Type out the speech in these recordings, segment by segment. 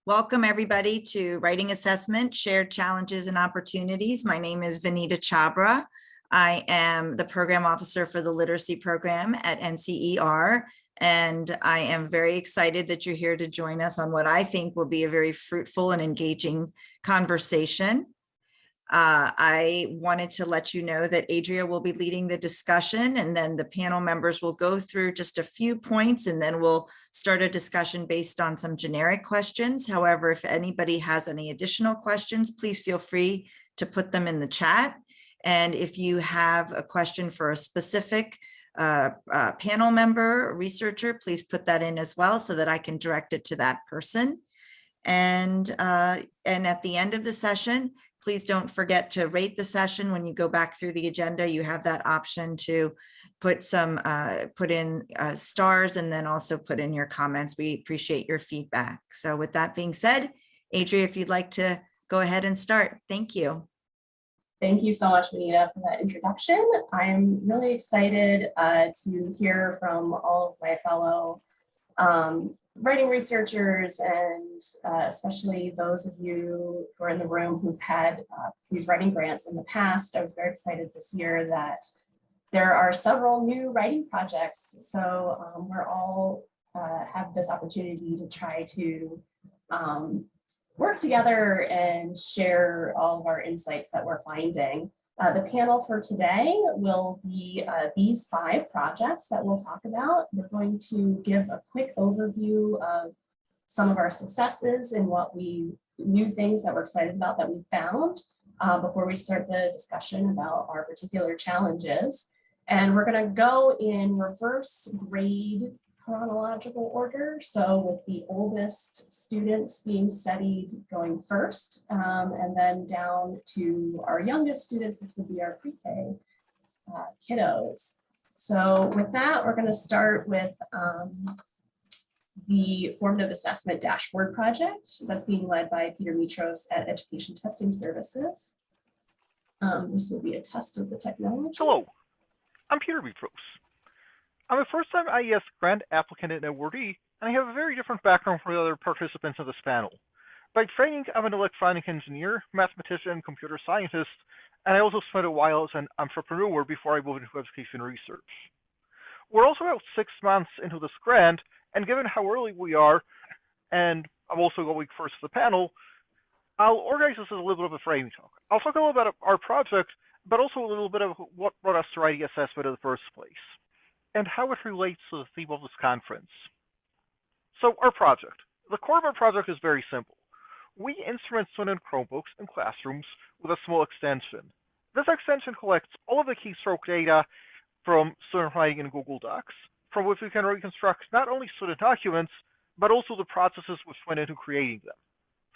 Welcome everybody to Writing Assessment, Shared Challenges and Opportunities. My name is Vanita Chabra. I am the Program Officer for the Literacy Program at NCER, and I am very excited that you're here to join us on what I think will be a very fruitful and engaging conversation. I wanted to let you know that Adria will be leading the discussion, and then the panel members will go through just a few points, and then we'll start a discussion based on some generic questions. However, if anybody has any additional questions, please feel free to put them in the chat. And if you have a question for a specific panel member or researcher, please put that in as well so that I can direct it to that person. And at the end of the session, please don't forget to rate the session. When you go back through the agenda, you have that option to put in stars and then also put in your comments. We appreciate your feedback. So with that being said, Adria, if you'd like to go ahead and start. Thank you. Thank you so much, Vanita, for that introduction. I'm really excited to hear from all of my fellow writing researchers, and especially those of you who are in the room who've had these writing grants in the past. I was very excited this year that there are several new writing projects. So we're all have this opportunity to try to work together and share all of our insights that we're finding. The panel for today will be these 5 projects that we'll talk about. We're going to give a quick overview of some of our successes and new things that we're excited about that we found before we start the discussion about our particular challenges. And we're going to go in reverse grade chronological order. So with the oldest students being studied going first, and then down to our youngest students, which would be our pre-K kiddos. So with that, we're going to start with the Formative Assessment Dashboard Project that's being led by Peter Mitros at Education Testing Services. This will be a test of the technology. Hello, I'm Peter Mitros. I'm a first-time IES grant applicant and awardee, and I have a very different background from the other participants in this panel. By training, I'm an electronic engineer, mathematician, computer scientist, and I also spent a while as an entrepreneur before I moved into education research. We're also about 6 months into this grant, and given how early we are, and I'm also going first to the panel, I'll organize this as a little bit of a framing talk. I'll talk a little about our project, but also a little bit of what brought us to writing assessment in the first place, and how it relates to the theme of this conference. So our project. The core of our project is very simple. We instrument student Chromebooks in classrooms with a small extension. This extension collects all of the keystroke data from student writing in Google Docs, from which we can reconstruct not only student documents, but also the processes which went into creating them.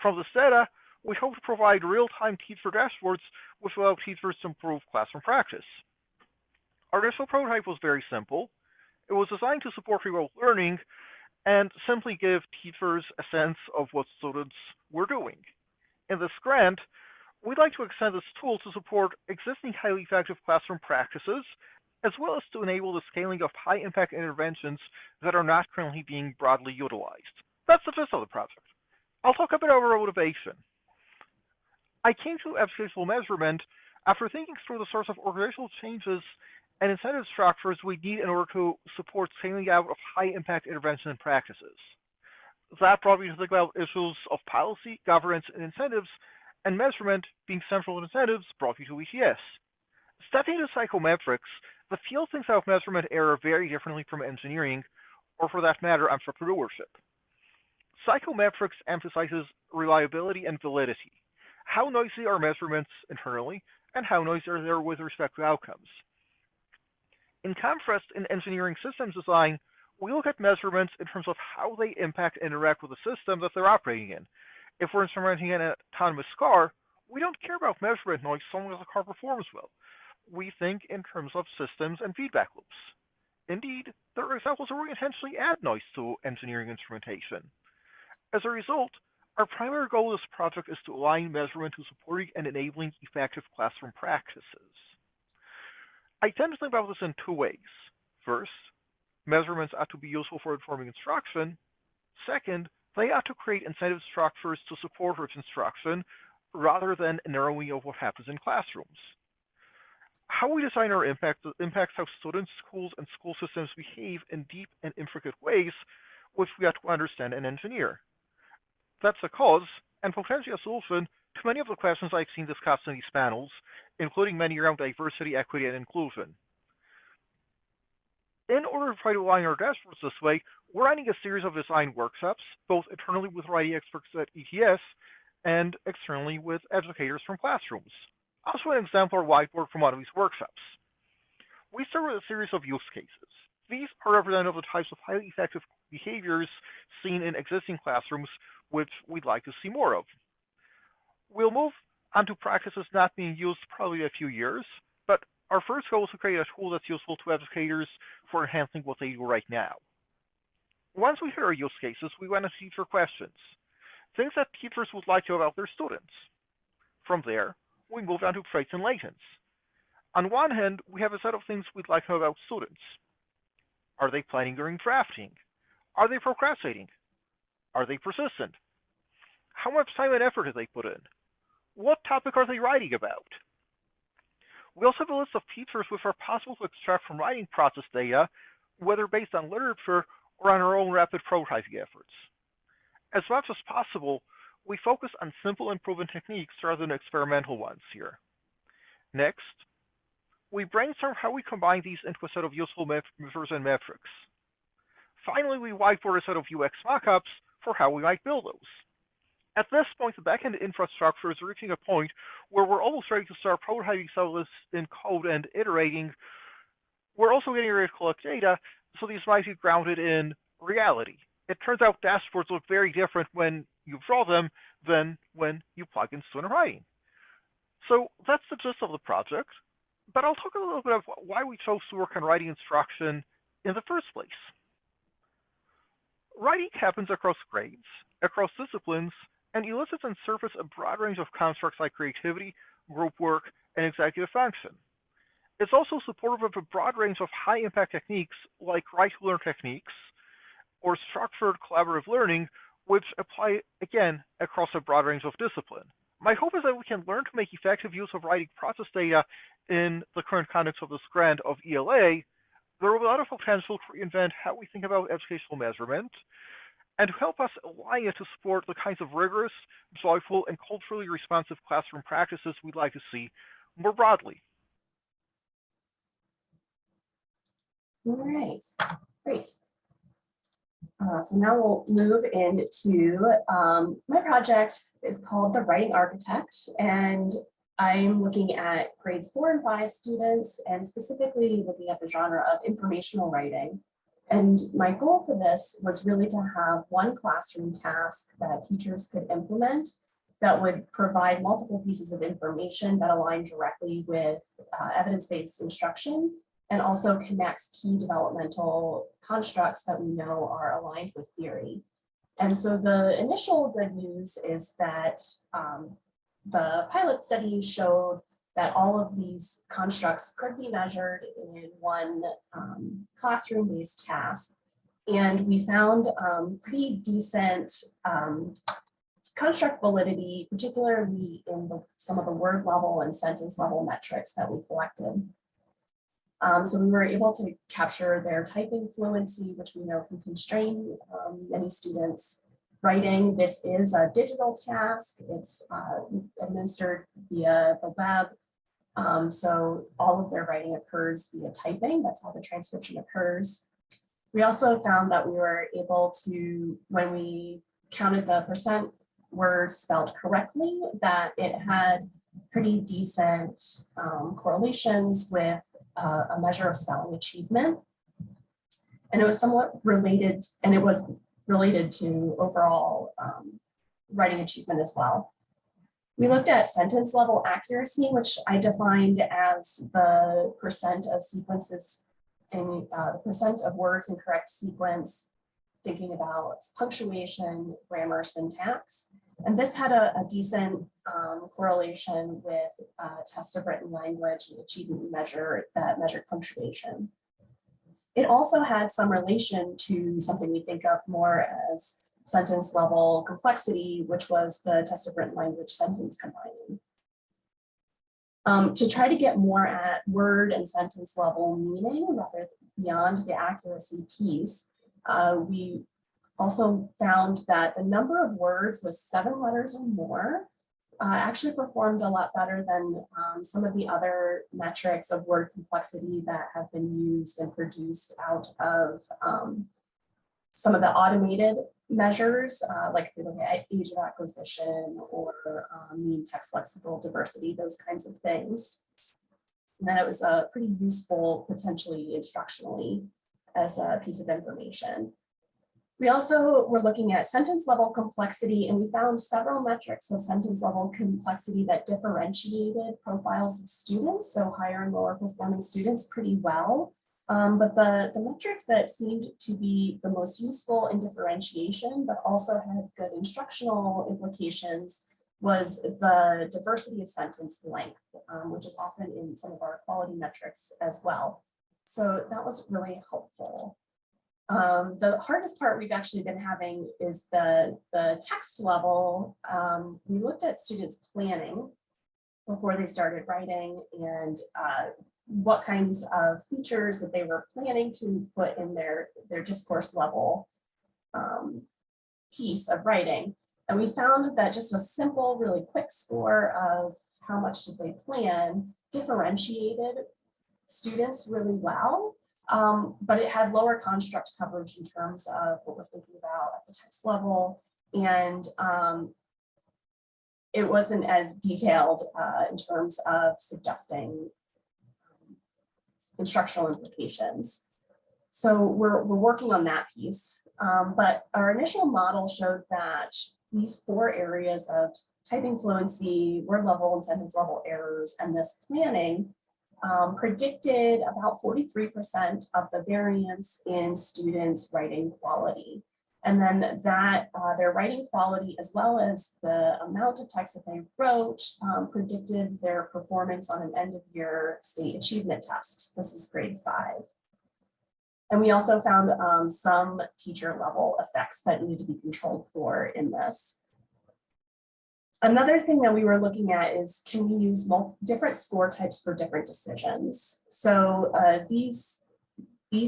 From this data, we hope to provide real-time teacher dashboards which will allow teachers to improve classroom practice. Our initial prototype was very simple. It was designed to support remote learning and simply give teachers a sense of what students were doing. In this grant, we'd like to extend this tool to support existing highly effective classroom practices, as well as to enable the scaling of high-impact interventions that are not currently being broadly utilized. That's the gist of the project. I'll talk a bit about our motivation. I came to educational measurement after thinking through the sorts of organizational changes and incentive structures we need in order to support scaling out of high-impact intervention and practices. That brought me to think about issues of policy, governance, and incentives, and measurement being central incentives brought me to ETS. Stepping into psychometrics, the field thinks of measurement error very differently from engineering, or for that matter, entrepreneurship. Psychometrics emphasizes reliability and validity. How noisy are measurements internally, and how noisy are they with respect to outcomes? In contrast, in engineering systems design, we look at measurements in terms of how they impact and interact with the system that they're operating in. If we're instrumenting an autonomous car, we don't care about measurement noise so long as the car performs well. We think in terms of systems and feedback loops. Indeed, there are examples where we intentionally add noise to engineering instrumentation. As a result, our primary goal of this project is to align measurement to supporting and enabling effective classroom practices. I tend to think about this in 2 ways. First, measurements ought to be useful for informing instruction. Second, They ought to create incentive structures to support rich instruction rather than narrowing of what happens in classrooms. How we design our impacts how students, schools, and school systems behave in deep and intricate ways, which we have to understand and engineer. That's a cause, and potentially a solution, to many of the questions I've seen discussed in these panels, including many around diversity, equity, and inclusion. In order to try to align our dashboards this way, we're running a series of design workshops, both internally with writing experts at ETS and externally with educators from classrooms. Also an exemplar whiteboard from one of these workshops. We start with a series of use cases. These are representative of the types of highly effective behaviors seen in existing classrooms, which we'd like to see more of. We'll move on to practices not being used probably a few years, but our first goal is to create a tool that's useful to educators for enhancing what they do right now. Once we hit our use cases, we want to see for questions, things that teachers would like to know about their students. From there, we move on to traits and latents. On one hand, we have a set of things we'd like to know about students. Are they planning during drafting? Are they procrastinating? Are they persistent? How much time and effort have they put in? What topic are they writing about? We also have a list of features which are possible to extract from writing process data, whether based on literature or on our own rapid prototyping efforts. As much as possible, we focus on simple and proven techniques rather than experimental ones here. Next, we brainstorm how we combine these into a set of useful measures and metrics. Finally, we whiteboard a set of UX mockups for how we might build those. At this point, the backend infrastructure is reaching a point where we're almost ready to start prototyping some of this in code and iterating. We're also getting ready to collect data, so these might be grounded in reality. It turns out dashboards look very different when you draw them than when you plug in student writing. So that's the gist of the project, but I'll talk a little bit about why we chose to work on writing instruction in the first place. Writing happens across grades, across disciplines, and elicits and surfaces a broad range of constructs like creativity, group work, and executive function. It's also supportive of a broad range of high-impact techniques like right-to-learn techniques or structured collaborative learning, which apply, again, across a broad range of discipline. My hope is that we can learn to make effective use of writing process data in the current context of this grant of ELA. There will be a lot of potential to reinvent how we think about educational measurement and to help us align it to support the kinds of rigorous, joyful, and culturally responsive classroom practices we'd like to see more broadly. All right, great. So now we'll move into my project is called The Writing Architect, and I'm looking at grades 4 and 5 students and specifically looking at the genre of informational writing. And my goal for this was really to have one classroom task that teachers could implement that would provide multiple pieces of information that align directly with evidence-based instruction and also connects key developmental constructs that we know are aligned with theory. And so the initial good news is that the pilot study showed that all of these constructs could be measured in one classroom-based task. And we found pretty decent construct validity, particularly in some of the word level and sentence level metrics that we collected. So we were able to capture their typing fluency, which we know can constrain many students' writing. This is a digital task. It's administered via the web. So all of their writing occurs via typing. That's how the transcription occurs. We also found that we were able to, when we counted the percent words spelled correctly, that it had pretty decent correlations with a measure of spelling achievement. And it was somewhat related, and it was related to overall writing achievement as well. We looked at sentence level accuracy, which I defined as the percent of sequences and the percent of words in correct sequence, thinking about punctuation, grammar, syntax. And this had a decent correlation with test of written language and achievement measure that measured punctuation. It also had some relation to something we think of more as sentence level complexity, which was the test of written language sentence combining. To try to get more at word and sentence level meaning rather beyond the accuracy piece, we also found that the number of words with 7 letters or more actually performed a lot better than some of the other metrics of word complexity that have been used and produced out of some of the automated measures, like if you look at age of acquisition or mean text lexical diversity, those kinds of things. And then it was pretty useful, potentially instructionally, as a piece of information. We also were looking at sentence level complexity, and we found several metrics of sentence level complexity that differentiated profiles of students, so higher and lower performing students, pretty well. But the metrics that seemed to be the most useful in differentiation, but also had good instructional implications, was the diversity of sentence length, which is often in some of our quality metrics as well. So that was really helpful. The hardest part we've actually been having is the text level. We looked at students' planning before they started writing and what kinds of features that they were planning to put in their discourse level piece of writing. And we found that just a simple, really quick score of how much did they plan differentiated students really well. But it had lower construct coverage in terms of what we're thinking about at the text level. And it wasn't as detailed in terms of suggesting instructional implications. So we're working on that piece. But our initial model showed that these 4 areas of typing fluency, word level and sentence level errors, and this planning predicted about 43% of the variance in students' writing quality. And then that their writing quality, as well as the amount of text that they wrote, predicted their performance on an end of year state achievement test. This is grade 5. And we also found some teacher level effects that need to be controlled for in this. Another thing that we were looking at is, can we use different score types for different decisions? So these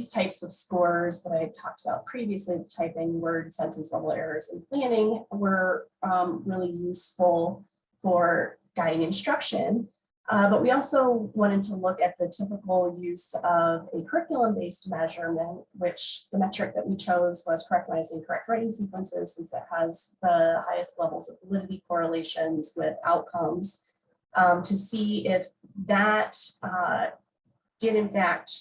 types of scores that I talked about previously, typing, word, sentence level errors, and planning, were really useful for guiding instruction. But we also wanted to look at the typical use of a curriculum-based measurement, which the metric that we chose was recognizing correct writing sequences, since it has the highest levels of validity correlations with outcomes, to see if that did in fact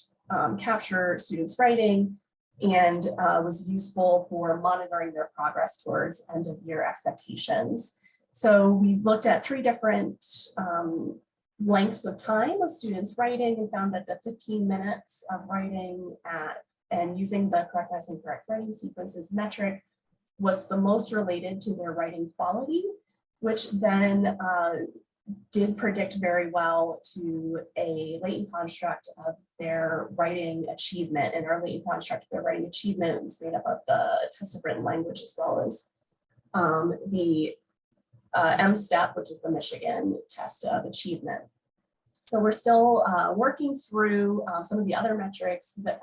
capture students' writing and was useful for monitoring their progress towards end of year expectations. So we looked at 3 different lengths of time of students writing and found that the 15 minutes of writing and using the correctness and correct writing sequences metric was the most related to their writing quality, which then did predict very well to a latent construct of their writing achievement. And our latent construct of their writing achievement was made up of the test of written language, as well as the M-STEP, which is the Michigan test of achievement. So we're still working through some of the other metrics, that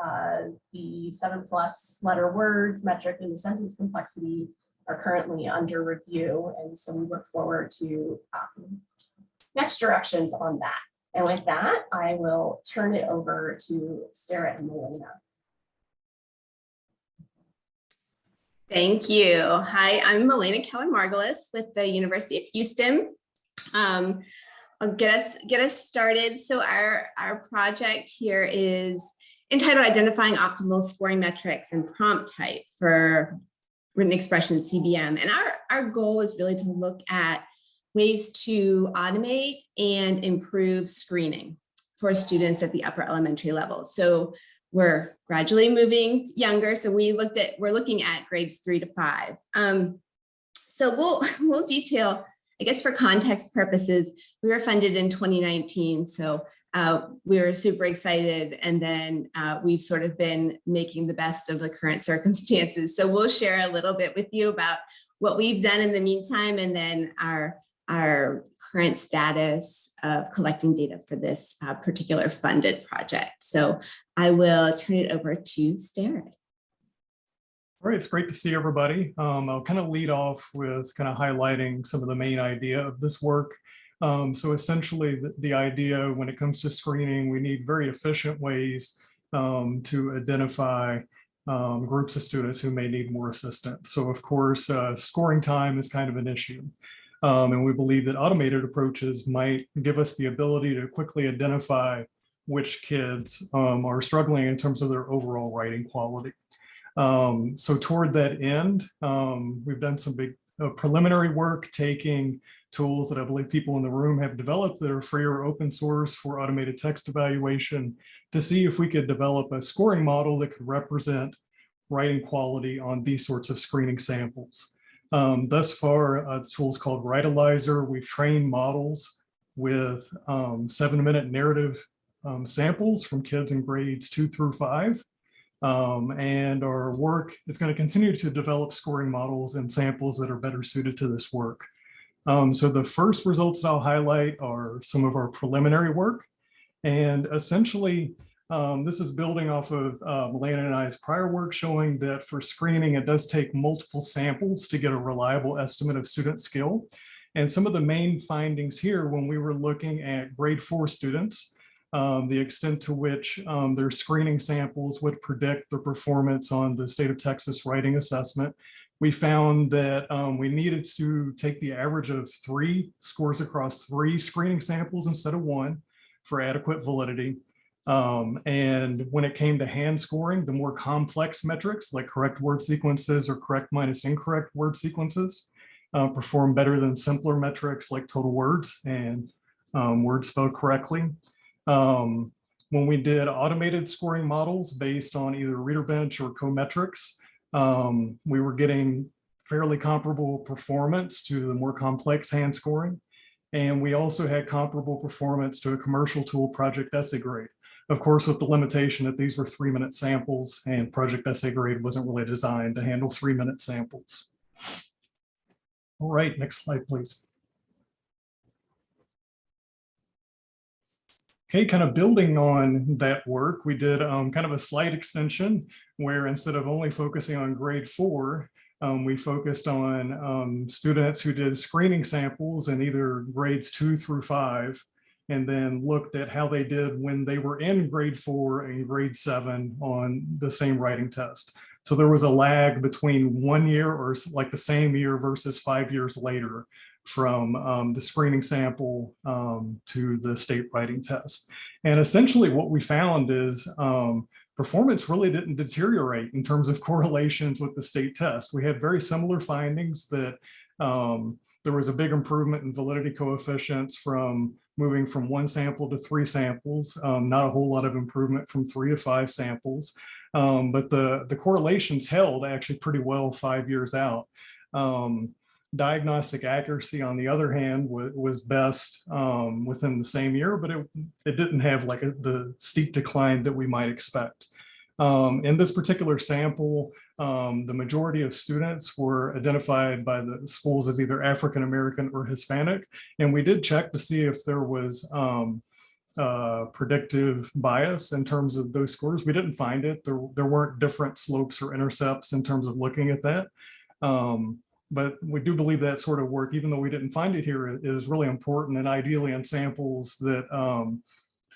the 7+ letter words metric and the sentence complexity are currently under review. And so we look forward to next directions on that. And with that, I will turn it over to Sarah and Melina. Thank you. Hi, I'm Melina Keller-Margulis with the University of Houston. I'll get us started. So our project here is entitled Identifying Optimal Scoring Metrics and Prompt Type for Written Expression CBM. And our goal is really to look at ways to automate and improve screening for students at the upper elementary level. So we're gradually moving younger. So we're looking at grades 3 to 5. So we'll detail, I guess for context purposes, we were funded in 2019. So we were super excited, and then we've sort of been making the best of the current circumstances. So we'll share a little bit with you about what we've done in the meantime, and then our current status of collecting data for this particular funded project. So I will turn it over to Starrett. All right, it's great to see everybody. I'll kind of lead off with kind of highlighting some of the main idea of this work. So essentially the idea when it comes to screening, we need very efficient ways to identify groups of students who may need more assistance. So of course, scoring time is kind of an issue. And we believe that automated approaches might give us the ability to quickly identify which kids are struggling in terms of their overall writing quality. So toward that end, we've done some big preliminary work taking tools that I believe people in the room have developed that are free or open source for automated text evaluation to see if we could develop a scoring model that could represent writing quality on these sorts of screening samples. Thus far, the tool is called Writalizer. We've trained models with 7-minute narrative samples from kids in grades 2 through 5. And our work is going to continue to develop scoring models and samples that are better suited to this work. So the first results that I'll highlight are some of our preliminary work. And essentially, this is building off of Milena and I's prior work showing that for screening, it does take multiple samples to get a reliable estimate of student skill. And some of the main findings here when we were looking at grade 4 students, the extent to which their screening samples would predict their performance on the state of Texas writing assessment. We found that we needed to take the average of 3 scores across 3 screening samples instead of 1 for adequate validity. And when it came to hand scoring, the more complex metrics like correct word sequences or correct minus incorrect word sequences perform better than simpler metrics like total words and words spelled correctly. When we did automated scoring models based on either reader bench or cometrics, we were getting fairly comparable performance to the more complex hand scoring. And we also had comparable performance to a commercial tool, Project Essay Grade. Of course, with the limitation that these were 3-minute samples and Project Essay Grade wasn't really designed to handle 3-minute samples. All right, next slide, please. Okay, kind of building on that work, we did kind of a slight extension where instead of only focusing on grade 4, we focused on students who did screening samples in either grades 2 through 5, and then looked at how they did when they were in grade 4 and grade 7 on the same writing test. So there was a lag between 1 year or like the same year versus 5 years later from the screening sample to the state writing test. And essentially what we found is performance really didn't deteriorate in terms of correlations with the state test. We had very similar findings that there was a big improvement in validity coefficients from moving from 1 sample to 3 samples, not a whole lot of improvement from 3 to 5 samples, but the correlations held actually pretty well 5 years out. Diagnostic accuracy, on the other hand, was best within the same year, but it didn't have like the steep decline that we might expect. In this particular sample, the majority of students were identified by the schools as either African American or Hispanic, and we did check to see if there was predictive bias in terms of those scores. We didn't find it. There weren't different slopes or intercepts in terms of looking at that. But we do believe that sort of work, even though we didn't find it here, is really important and ideally in samples that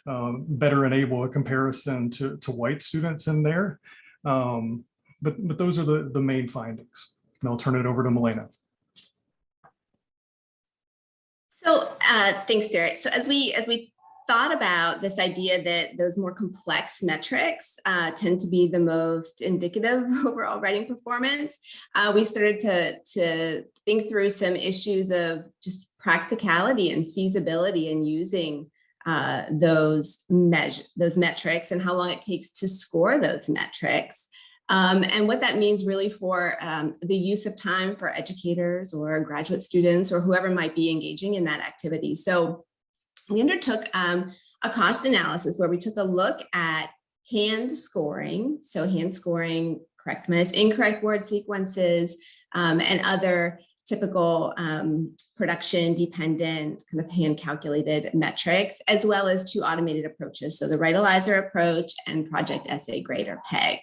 better enable a comparison to white students in there. But those are the main findings. And I'll turn it over to Milena. So thanks, Derek. So as we thought about this idea that those more complex metrics tend to be the most indicative of overall writing performance, we started to think through some issues of just practicality and feasibility in using those metrics and how long it takes to score those metrics. And what that means really for the use of time for educators or graduate students or whoever might be engaging in that activity. So we undertook a cost analysis where we took a look at hand scoring. So hand scoring, correct minus incorrect word sequences, and other typical production dependent kind of hand calculated metrics, as well as 2 automated approaches. So the Writalizer approach and Project Essay Grade or PEG.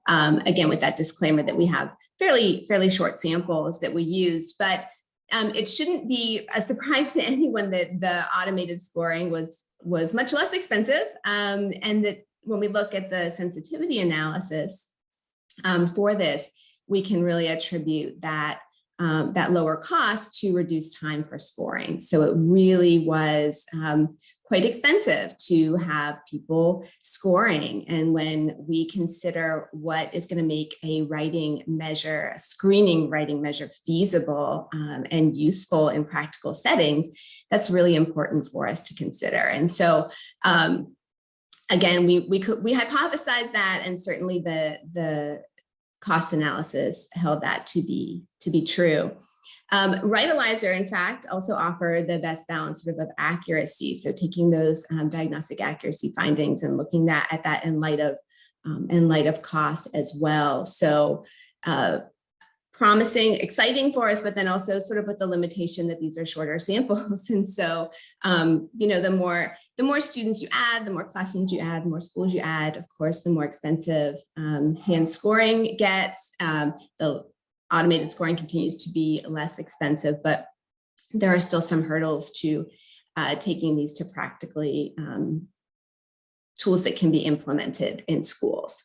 Again, with that disclaimer that we have fairly short samples that we used, but it shouldn't be a surprise to anyone that the automated scoring was much less expensive, and that when we look at the sensitivity analysis for this, we can really attribute that lower cost to reduce time for scoring. So it really was quite expensive to have people scoring. And when we consider what is going to make a screening writing measure feasible and useful in practical settings, that's really important for us to consider. And so again, we hypothesized that, and certainly the cost analysis held that to be true. Writalizer, in fact, also offered the best balance sort of accuracy. So taking those diagnostic accuracy findings and looking at that in light of cost as well. So promising, exciting for us, but then also sort of with the limitation that these are shorter samples. And so, the more students you add, the more classrooms you add, the more schools you add, of course, the more expensive hand scoring gets. The automated scoring continues to be less expensive, but there are still some hurdles to taking these to practically tools that can be implemented in schools.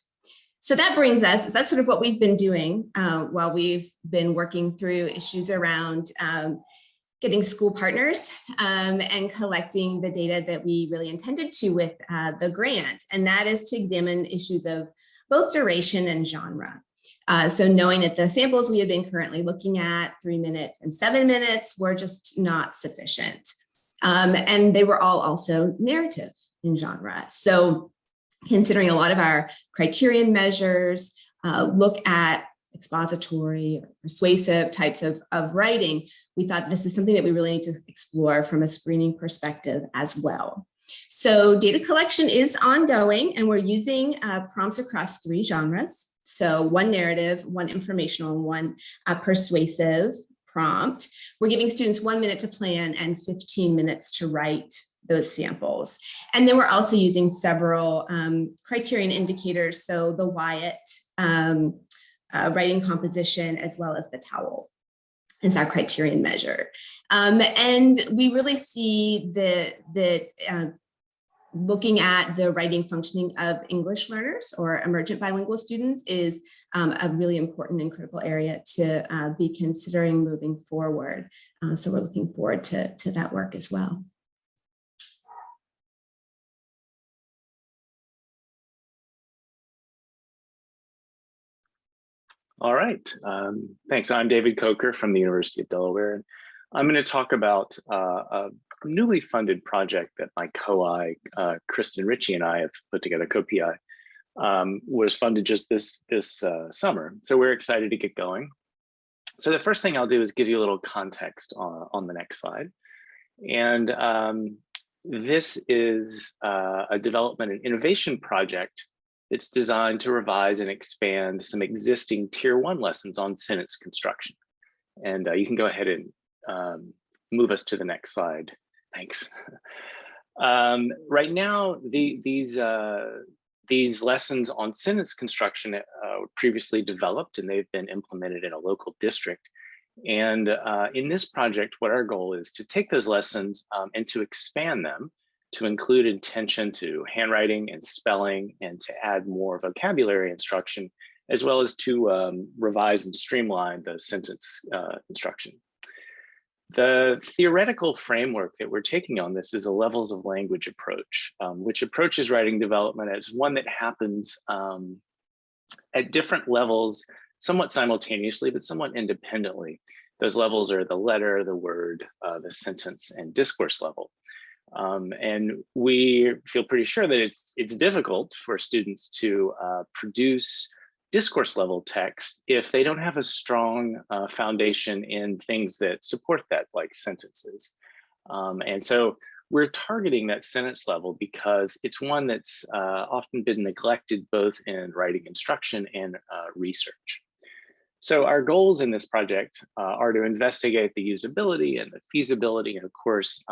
So that brings us, that's sort of what we've been doing while we've been working through issues around getting school partners and collecting the data that we really intended to with the grant. And that is to examine issues of both duration and genre. So knowing that the samples we have been currently looking at, 3 minutes and 7 minutes, were just not sufficient. And they were all also narrative in genre. So considering a lot of our criterion measures look at expository or persuasive types of writing, we thought this is something that we really need to explore from a screening perspective as well. So data collection is ongoing, and we're using prompts across 3 genres. So 1 narrative, 1 informational, and 1 persuasive prompt. We're giving students 1 minute to plan and 15 minutes to write those samples. And then we're also using several criterion indicators. So the Wyatt writing composition, as well as the towel, is our criterion measure. And we really see that looking at the writing functioning of English learners or emergent bilingual students is a really important and critical area to be considering moving forward. So we're looking forward to that work as well. All right, thanks. I'm David Coker from the University of Delaware. I'm going to talk about a newly funded project that my co-I, Kristen Ritchie, and I have put together, co-PI, was funded just this summer. So we're excited to get going. So the first thing I'll do is give you a little context on the next slide. And this is a development and innovation project that's designed to revise and expand some existing Tier 1 lessons on sentence construction. And you can go ahead and move us to the next slide. Thanks. Right now, these lessons on sentence construction were previously developed, and they've been implemented in a local district. And in this project, what our goal is to take those lessons and to expand them to include attention to handwriting and spelling, and to add more vocabulary instruction, as well as to revise and streamline the sentence instruction. The theoretical framework that we're taking on this is a levels of language approach, which approaches writing development as one that happens at different levels, somewhat simultaneously, but somewhat independently. Those levels are the letter, the word, the sentence, and discourse level. And we feel pretty sure that it's difficult for students to produce discourse level text if they don't have a strong foundation in things that support that, like sentences. And so we're targeting that sentence level because it's one that's often been neglected both in writing instruction and research. So our goals in this project are to investigate the usability and the feasibility and of course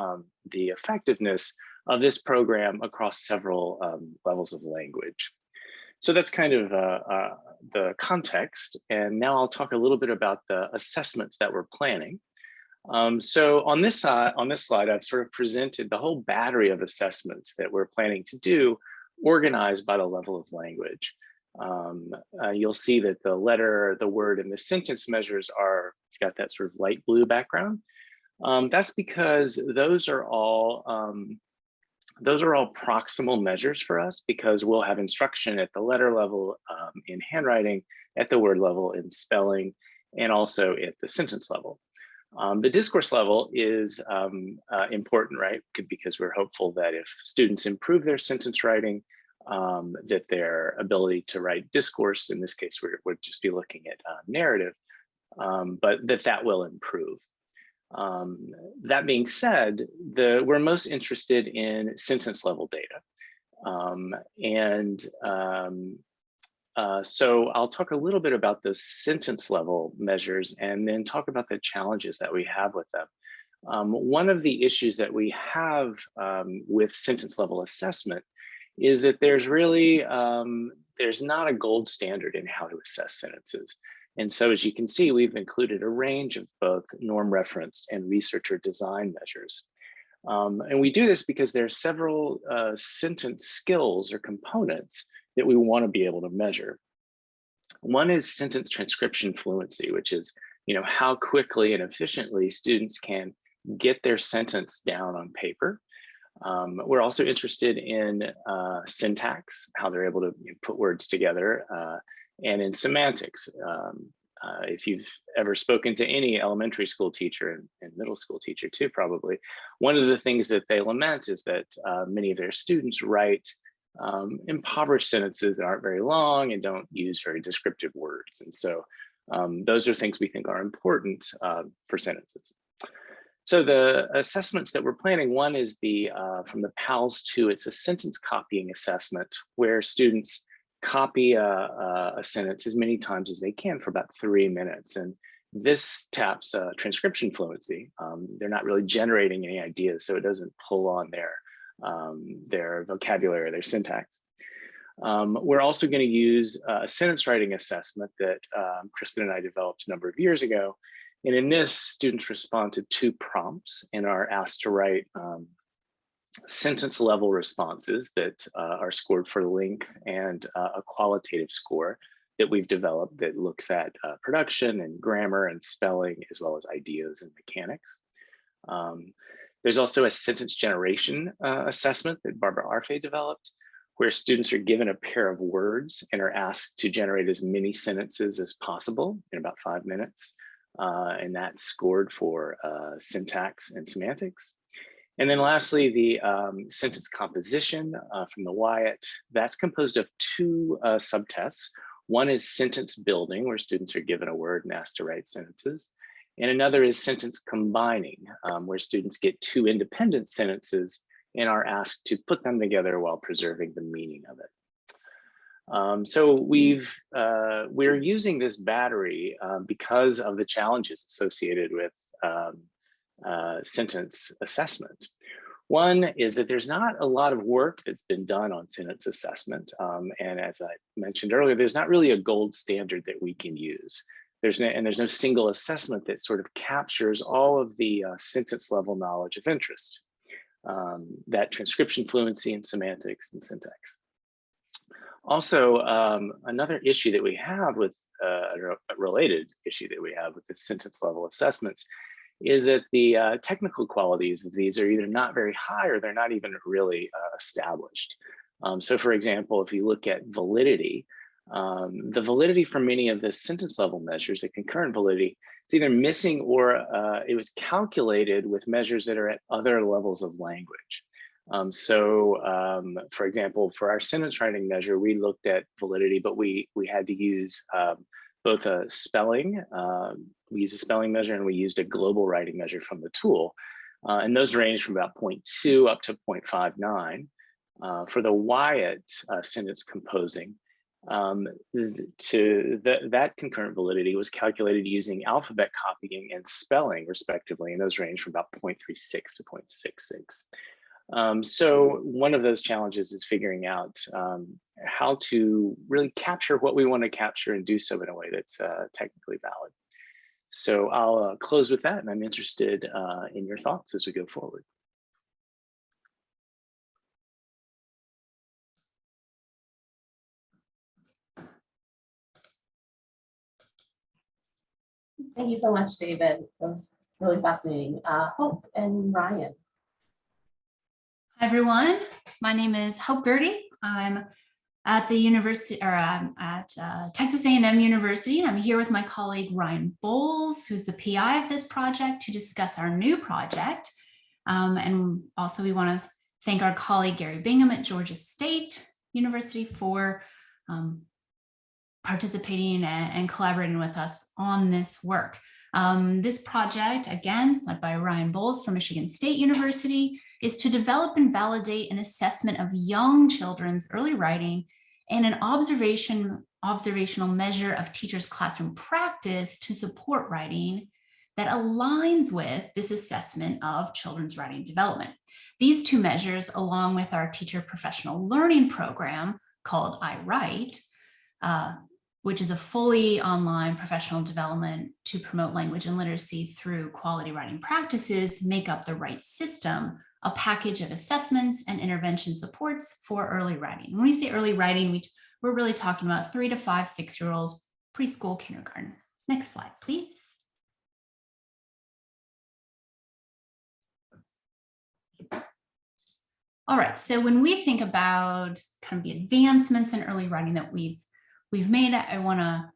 the effectiveness of this program across several levels of language. So that's kind of the context. And now I'll talk a little bit about the assessments that we're planning. So on this slide, I've sort of presented the whole battery of assessments that we're planning to do, organized by the level of language. You'll see that the letter, the word, and the sentence measures are got that sort of light blue background. That's because those are all proximal measures for us because we'll have instruction at the letter level in handwriting, at the word level in spelling, and also at the sentence level. The discourse level is important, right? Because we're hopeful that if students improve their sentence writing, that their ability to write discourse, in this case, we'd just be looking at narrative, but that will improve. That being said, we're most interested in sentence level data. So I'll talk a little bit about the sentence level measures and then talk about the challenges that we have with them. One of the issues that we have with sentence level assessment is that there's really, there's not a gold standard in how to assess sentences. And so as you can see, we've included a range of both norm referenced and researcher design measures. And we do this because there are several sentence skills or components that we want to be able to measure. One is sentence transcription fluency, which is, how quickly and efficiently students can get their sentence down on paper. We're also interested in syntax, how they're able to put words together, and in semantics. If you've ever spoken to any elementary school teacher and middle school teacher too, probably, one of the things that they lament is that many of their students write impoverished sentences that aren't very long and don't use very descriptive words. And so those are things we think are important for sentences. So the assessments that we're planning, one is the from the PALS 2, it's a sentence copying assessment where students copy a sentence as many times as they can for about 3 minutes. And this taps transcription fluency. They're not really generating any ideas, so it doesn't pull on their vocabulary, their syntax. We're also going to use a sentence writing assessment that Kristen and I developed a number of years ago. And in this, students respond to 2 prompts and are asked to write sentence level responses that are scored for length and a qualitative score that we've developed that looks at production and grammar and spelling, as well as ideas and mechanics. There's also a sentence generation assessment that Barbara Arfe developed, where students are given a pair of words and are asked to generate as many sentences as possible in about 5 minutes. And that's scored for syntax and semantics. And then lastly, the sentence composition from the Wyatt, that's composed of 2 subtests. One is sentence building, where students are given a word and asked to write sentences. And another is sentence combining, where students get 2 independent sentences and are asked to put them together while preserving the meaning of it. So we're using this battery because of the challenges associated with sentence assessment. One is that there's not a lot of work that's been done on sentence assessment. And as I mentioned earlier, there's not really a gold standard that we can use. There's no single assessment that sort of captures all of the sentence level knowledge of interest, that transcription fluency and semantics and syntax. Also, another issue that we have with a related issue that we have with the sentence level assessments is that the technical qualities of these are either not very high or they're not even really established. So for example, if you look at validity, the validity for many of the sentence level measures, the concurrent validity, it's either missing or it was calculated with measures that are at other levels of language. For example, for our sentence writing measure, we looked at validity, but we had to use both a spelling, we used a spelling measure and we used a global writing measure from the tool. And those range from about 0.2 up to 0.59. For the Wyatt sentence composing, that concurrent validity was calculated using alphabet copying and spelling, respectively, and those range from about 0.36 to 0.66. So one of those challenges is figuring out how to really capture what we want to capture and do so in a way that's technically valid. So I'll close with that, and I'm interested in your thoughts as we go forward. Thank you so much, David. That was really fascinating. Hope and Ryan. Hi, everyone. My name is Hope Gertie. I'm at the university, or I'm at Texas A&M University, and I'm here with my colleague Ryan Bowles, who's the PI of this project, to discuss our new project. And also we want to thank our colleague Gary Bingham at Georgia State University for participating and collaborating with us on this work. This project, again, led by Ryan Bowles from Michigan State University, is to develop and validate an assessment of young children's early writing and an observational measure of teachers' classroom practice to support writing that aligns with this assessment of children's writing development. These two measures, along with our teacher professional learning program called I Write, which is a fully online professional development to promote language and literacy through quality writing practices, make up the Write system, a package of assessments and intervention supports for early writing. When we say early writing, we're really talking about 3 to 5, 6-year-olds, preschool, kindergarten. Next slide, please. All right, so when we think about kind of the advancements in early writing that we've made, I want to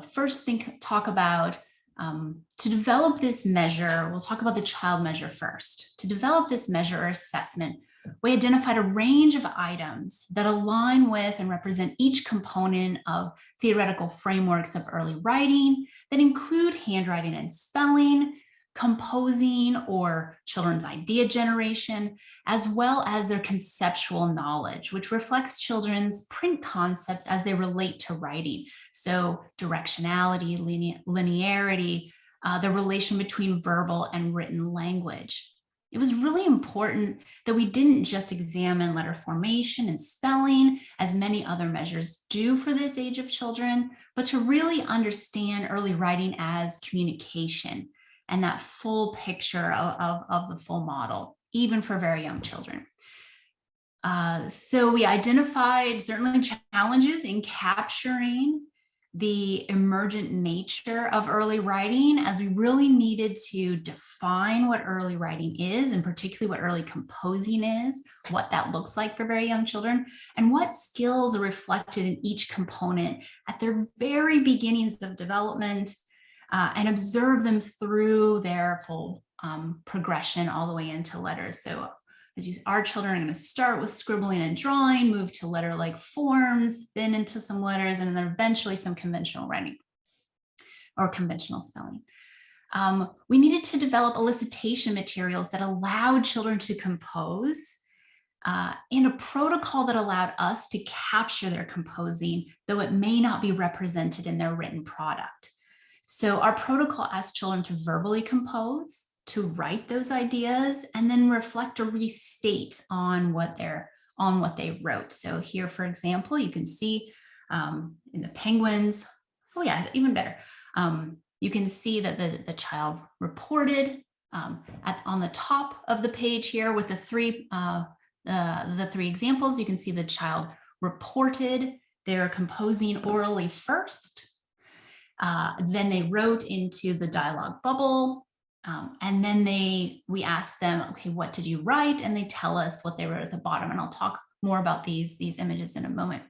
first talk about to develop this measure. We'll talk about the child measure first. To develop this measure or assessment, we identified a range of items that align with and represent each component of theoretical frameworks of early writing that include handwriting and spelling, composing or children's idea generation, as well as their conceptual knowledge, which reflects children's print concepts as they relate to writing. So directionality, linearity, the relation between verbal and written language. It was really important that we didn't just examine letter formation and spelling, as many other measures do for this age of children, but to really understand early writing as communication and that full picture of the full model, even for very young children. So we identified certainly challenges in capturing the emergent nature of early writing, as we really needed to define what early writing is, and particularly what early composing is, what that looks like for very young children, and what skills are reflected in each component at their very beginnings of development, and observe them through their full progression all the way into letters. So our children are going to start with scribbling and drawing, move to letter-like forms, then into some letters, and then eventually some conventional writing or conventional spelling. We needed to develop elicitation materials that allowed children to compose and a protocol that allowed us to capture their composing, though it may not be represented in their written product. So our protocol asked children to verbally compose, to write those ideas, and then reflect or restate on what they wrote. So here, for example, you can see in the penguins, oh yeah, even better. You can see that the child reported on the top of the page here with the three examples. You can see the child reported their composing orally first. Then they wrote into the dialogue bubble. And then we asked them, okay, what did you write? And they tell us what they wrote at the bottom. And I'll talk more about these images in a moment.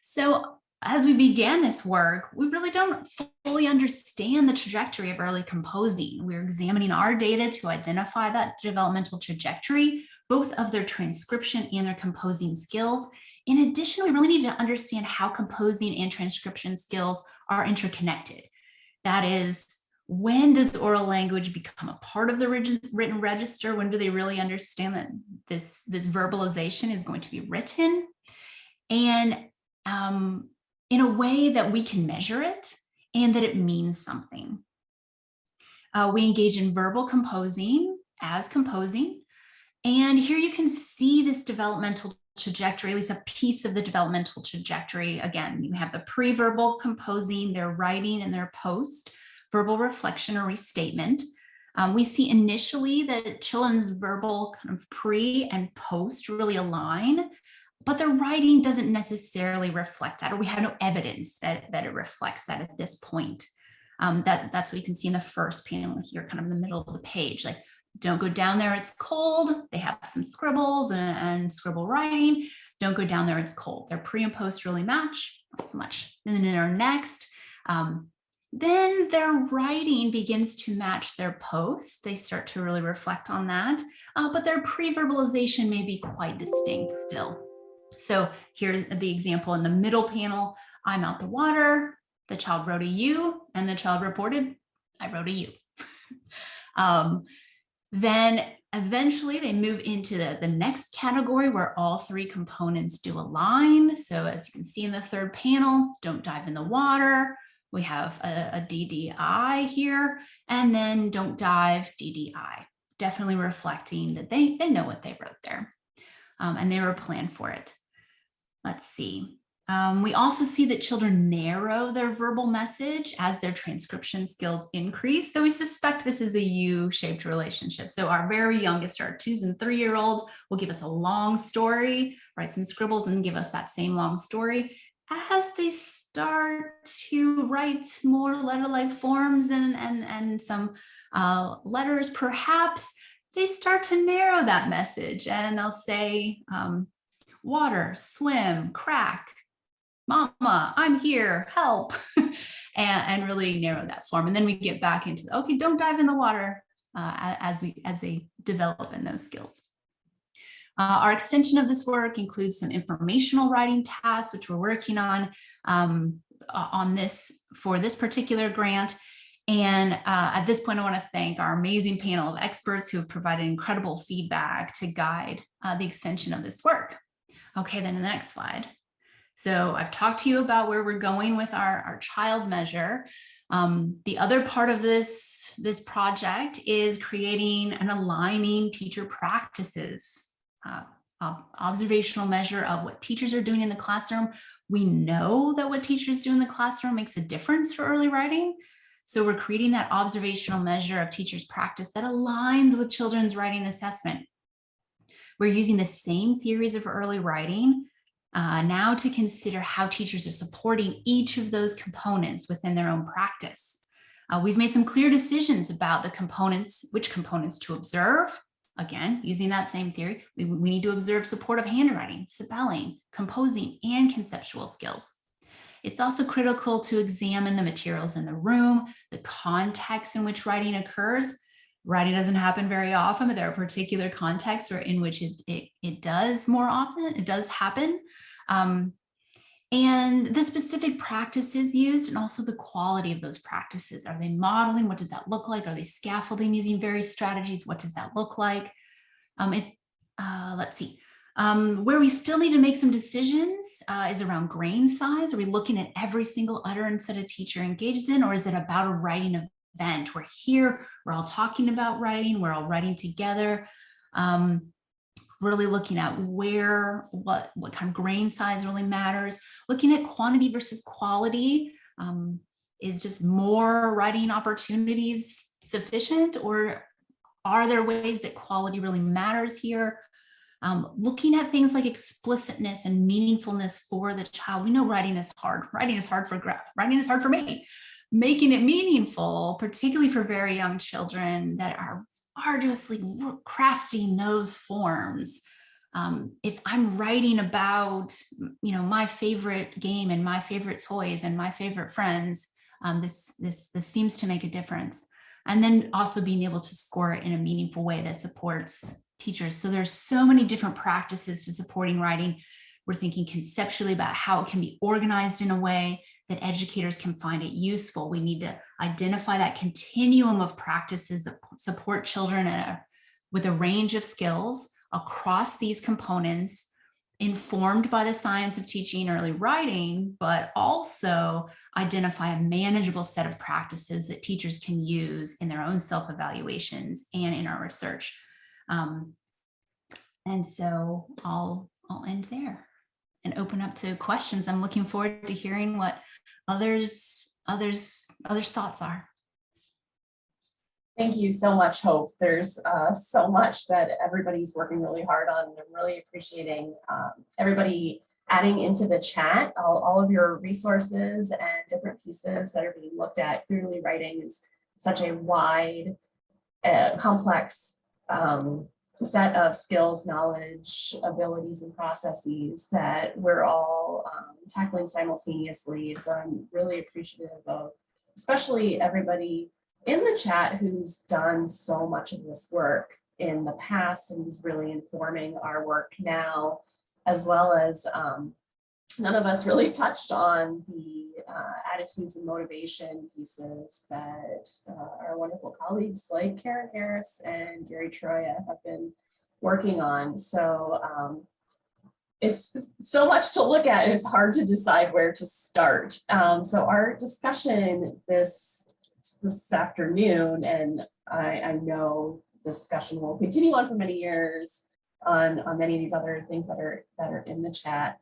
So as we began this work, we really don't fully understand the trajectory of early composing. We're examining our data to identify that developmental trajectory, both of their transcription and their composing skills. In addition, we really need to understand how composing and transcription skills are interconnected. That is, When does oral language become a part of the written register? When do they really understand that this verbalization is going to be written? And in a way that we can measure it and that it means something. We engage in verbal composing as composing. And here you can see this developmental trajectory, at least a piece of the developmental trajectory. Again, you have the pre-verbal composing, their writing, and their post-verbal reflection or restatement. We see initially that children's verbal kind of pre and post really align, but their writing doesn't necessarily reflect that, or we have no evidence that it reflects that at this point. That's what you can see in the first panel here, kind of in the middle of the page. Like, don't go down there, it's cold. They have some scribbles and scribble writing. Don't go down there, it's cold. Their pre and post really match, not so much. And then in our next, then their writing begins to match their post. They start to really reflect on that, but their pre-verbalization may be quite distinct still. So here's the example in the middle panel. I'm out the water, the child wrote a U, and the child reported, I wrote a U. Then eventually they move into the next category where all three components do align. So as you can see in the third panel, don't dive in the water. We have a DDI here, and then don't dive DDI, definitely reflecting that they know what they wrote there, and they were planned for it. Let's see. We also see that children narrow their verbal message as their transcription skills increase, though we suspect this is a U-shaped relationship. So our very youngest, our 2 and 3-year-olds, will give us a long story, write some scribbles, and give us that same long story. As they start to write more letter-like forms and some letters, perhaps they start to narrow that message, and they'll say, water, swim, crack, mama, I'm here, help, and really narrow that form. And then we get back into, okay, don't dive in the water as they develop in those skills. Our extension of this work includes some informational writing tasks, which we're working on this for this particular grant. And at this point, I want to thank our amazing panel of experts who have provided incredible feedback to guide the extension of this work. Okay, then the next slide. So I've talked to you about where we're going with our child measure. The other part of this project is creating and aligning teacher practices, observational measure of what teachers are doing in the classroom. We know that what teachers do in the classroom makes a difference for early writing. So we're creating that observational measure of teachers' practice that aligns with children's writing assessment. We're using the same theories of early writing now to consider how teachers are supporting each of those components within their own practice. We've made some clear decisions about the components, which components to observe. Again, using that same theory, we need to observe supportive handwriting, spelling, composing, and conceptual skills. It's also critical to examine the materials in the room, the context in which writing occurs. Writing doesn't happen very often, but there are particular contexts in which it does more often, it does happen. And the specific practices used and also the quality of those practices. Are they modeling? What does that look like? Are they scaffolding using various strategies? What does that look like? Let's see. Where we still need to make some decisions is around grain size. Are we looking at every single utterance that a teacher engages in, or is it about a writing event? We're here, we're all talking about writing, we're all writing together. Really looking at what kind of grain size really matters. Looking at quantity versus quality. Is just more writing opportunities sufficient, or are there ways that quality really matters here? Looking at things like explicitness and meaningfulness for the child. We know writing is hard. Writing is hard for me. Making it meaningful, particularly for very young children that are arduously crafting those forms. If I'm writing about, my favorite game and my favorite toys and my favorite friends, this seems to make a difference. And then also being able to score it in a meaningful way that supports teachers. So there's so many different practices to supporting writing. We're thinking conceptually about how it can be organized in a way that educators can find it useful. We need to identify that continuum of practices that support children with a range of skills across these components, informed by the science of teaching early writing, but also identify a manageable set of practices that teachers can use in their own self-evaluations and in our research. And so I'll end there and open up to questions. I'm looking forward to hearing what others' thoughts are. Thank you so much, Hope. There's so much that everybody's working really hard on. I'm really appreciating everybody adding into the chat all of your resources and different pieces that are being looked at. Clearly, writing is such a wide, complex set of skills, knowledge, abilities, and processes that we're all tackling simultaneously. So I'm really appreciative of especially everybody in the chat who's done so much of this work in the past and is really informing our work now, as well as none of us really touched on the attitudes and motivation pieces that our wonderful colleagues like Karen Harris and Gary Troya have been working on. So it's so much to look at and it's hard to decide where to start. So our discussion this afternoon, and I know the discussion will continue on for many years on many of these other things that are in the chat.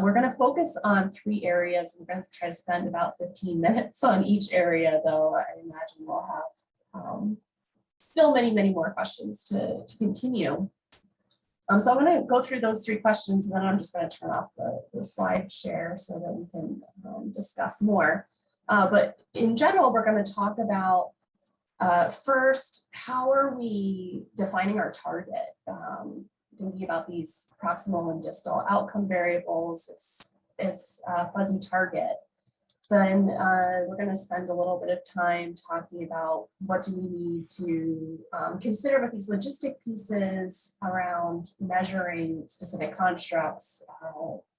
We're going to focus on 3 areas. We're going to try to spend about 15 minutes on each area, though I imagine we'll have still many more questions to continue. So I'm going to go through those 3 questions, and then I'm just going to turn off the slide share so that we can discuss more. But in general, we're going to talk about first, how are we defining our target? Thinking about these proximal and distal outcome variables, it's a fuzzy target. Then we're going to spend a little bit of time talking about what do we need to consider with these logistic pieces around measuring specific constructs.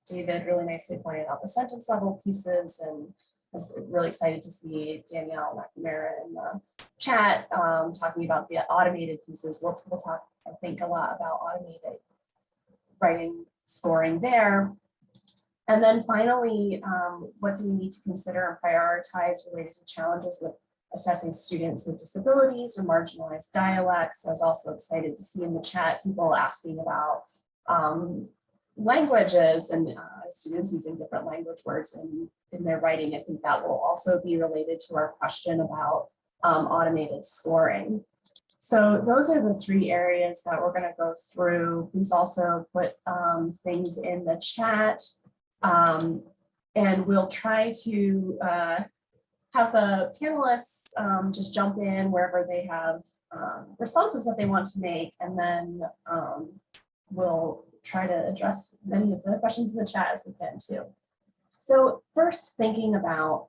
David really nicely pointed out the sentence level pieces, and I was really excited to see Danielle McNamara in the chat talking about the automated pieces. We'll talk, I think, a lot about automated writing scoring there. And then finally, what do we need to consider and prioritize related to challenges with assessing students with disabilities or marginalized dialects? I was also excited to see in the chat people asking about languages and students using different language words in their writing. I think that will also be related to our question about automated scoring. So those are the 3 areas that we're going to go through. Please also put things in the chat, and we'll try to have the panelists just jump in wherever they have responses that they want to make, and then we'll try to address many of the questions in the chat as we can too. So first, thinking about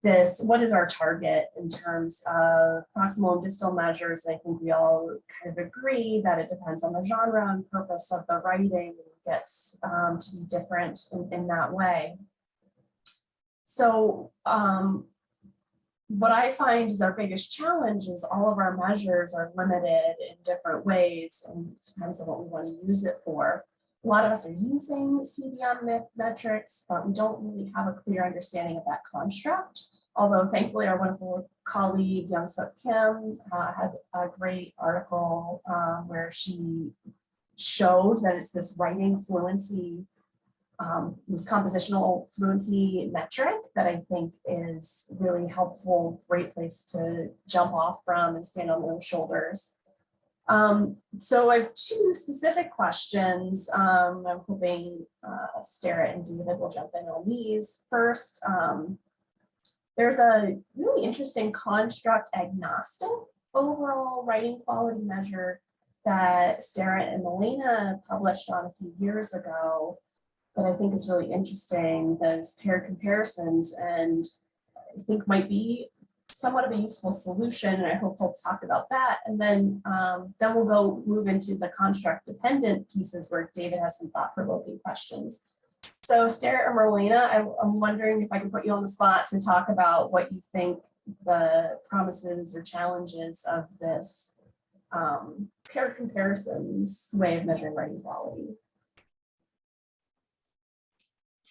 this, what is our target in terms of proximal and distal measures? I think we all kind of agree that it depends on the genre and purpose of the writing. It gets to be different in that way. So what I find is our biggest challenge is all of our measures are limited in different ways, and it depends on what we want to use it for. A lot of us are using CBM metrics, but we don't really have a clear understanding of that construct. Although thankfully our wonderful colleague, Young-Suk Kim, had a great article where she showed that it's this writing fluency, this compositional fluency metric that I think is really helpful, great place to jump off from and stand on those shoulders. So I have 2 specific questions. I'm hoping Starrett and David will jump in on these. First, there's a really interesting construct agnostic overall writing quality measure that Starrett and Elena published on a few years ago that I think is really interesting. Those paired comparisons, and I think might be somewhat of a useful solution, and I hope we'll talk about that. And then we'll move into the construct dependent pieces where David has some thought-provoking questions. So Sarah or Marlena, I'm wondering if I can put you on the spot to talk about what you think the promises or challenges of this paired comparisons way of measuring writing quality.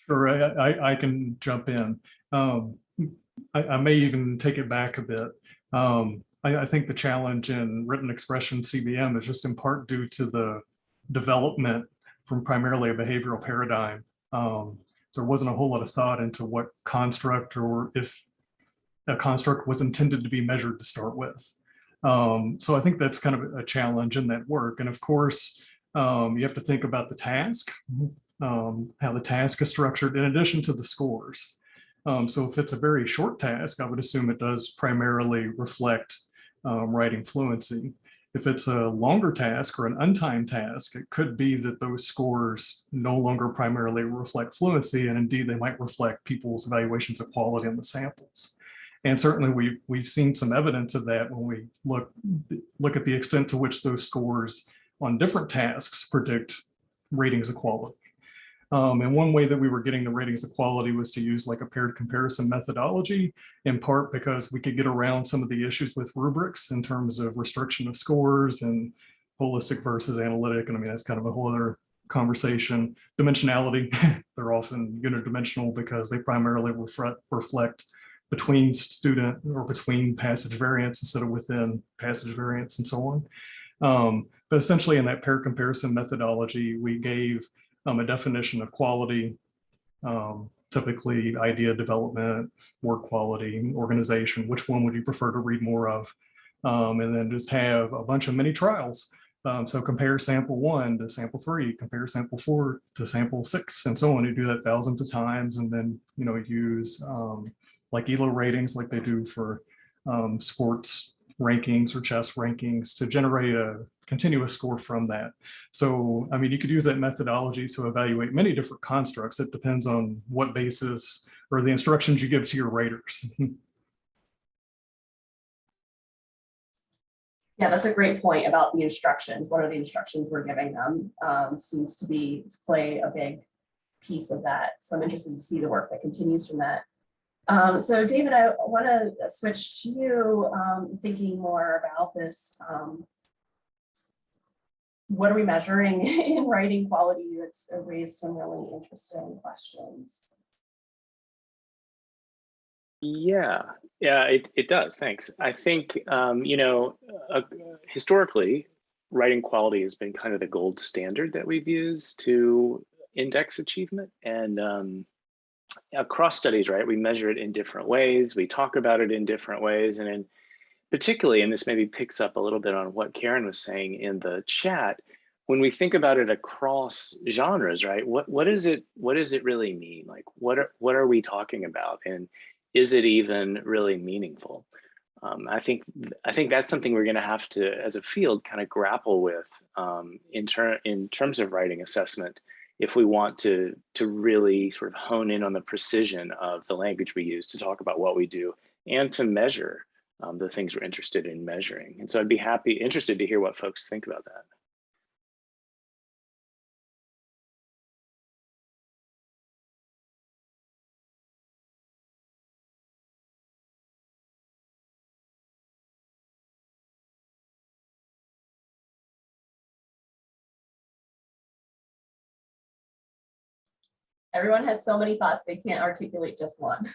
Sure, I can jump in. I may even take it back a bit. I think the challenge in written expression CBM is just in part due to the development from primarily a behavioral paradigm. There wasn't a whole lot of thought into what construct, or if a construct was intended to be measured to start with. So I think that's kind of a challenge in that work. And of course, you have to think about the task, how the task is structured in addition to the scores. So if it's a very short task, I would assume it does primarily reflect writing fluency. If it's a longer task or an untimed task, it could be that those scores no longer primarily reflect fluency, and indeed they might reflect people's evaluations of quality in the samples. And certainly we've seen some evidence of that when we look at the extent to which those scores on different tasks predict ratings of quality. And one way that we were getting the ratings of quality was to use like a paired comparison methodology, in part because we could get around some of the issues with rubrics in terms of restriction of scores and holistic versus analytic. And I mean, that's kind of a whole other conversation. Dimensionality, they're often unidimensional because they primarily reflect between student or between passage variants instead of within passage variants and so on. But essentially in that paired comparison methodology, we gave a definition of quality, typically idea development, work quality, organization, which one would you prefer to read more of? And then just have a bunch of mini trials. So compare sample 1 to sample 3, compare sample 4 to sample 6, and so on. You do that thousands of times, and then use like ELO ratings like they do for sports rankings or chess rankings to generate a continuous score from that. So, I mean, you could use that methodology to evaluate many different constructs. It depends on what basis or the instructions you give to your raters. Yeah, that's a great point about the instructions. What are the instructions we're giving them? Seems to play a big piece of that. So I'm interested to see the work that continues from that. So David, I want to switch to you, thinking more about this. What are we measuring in writing quality? It's raised some really interesting questions. Yeah, it does. Thanks. I think, historically, writing quality has been kind of the gold standard that we've used to index achievement. And across studies, right, we measure it in different ways. We talk about it in different ways. And particularly, and this maybe picks up a little bit on what Karen was saying in the chat, when we think about it across genres, right, what does it really mean? Like, what are we talking about? And is it even really meaningful? I think that's something we're going to have to, as a field, kind of grapple with in terms of writing assessment, if we want to really sort of hone in on the precision of the language we use to talk about what we do and to measure the things we're interested in measuring. And so I'd be interested to hear what folks think about that. Everyone has so many thoughts, they can't articulate just one.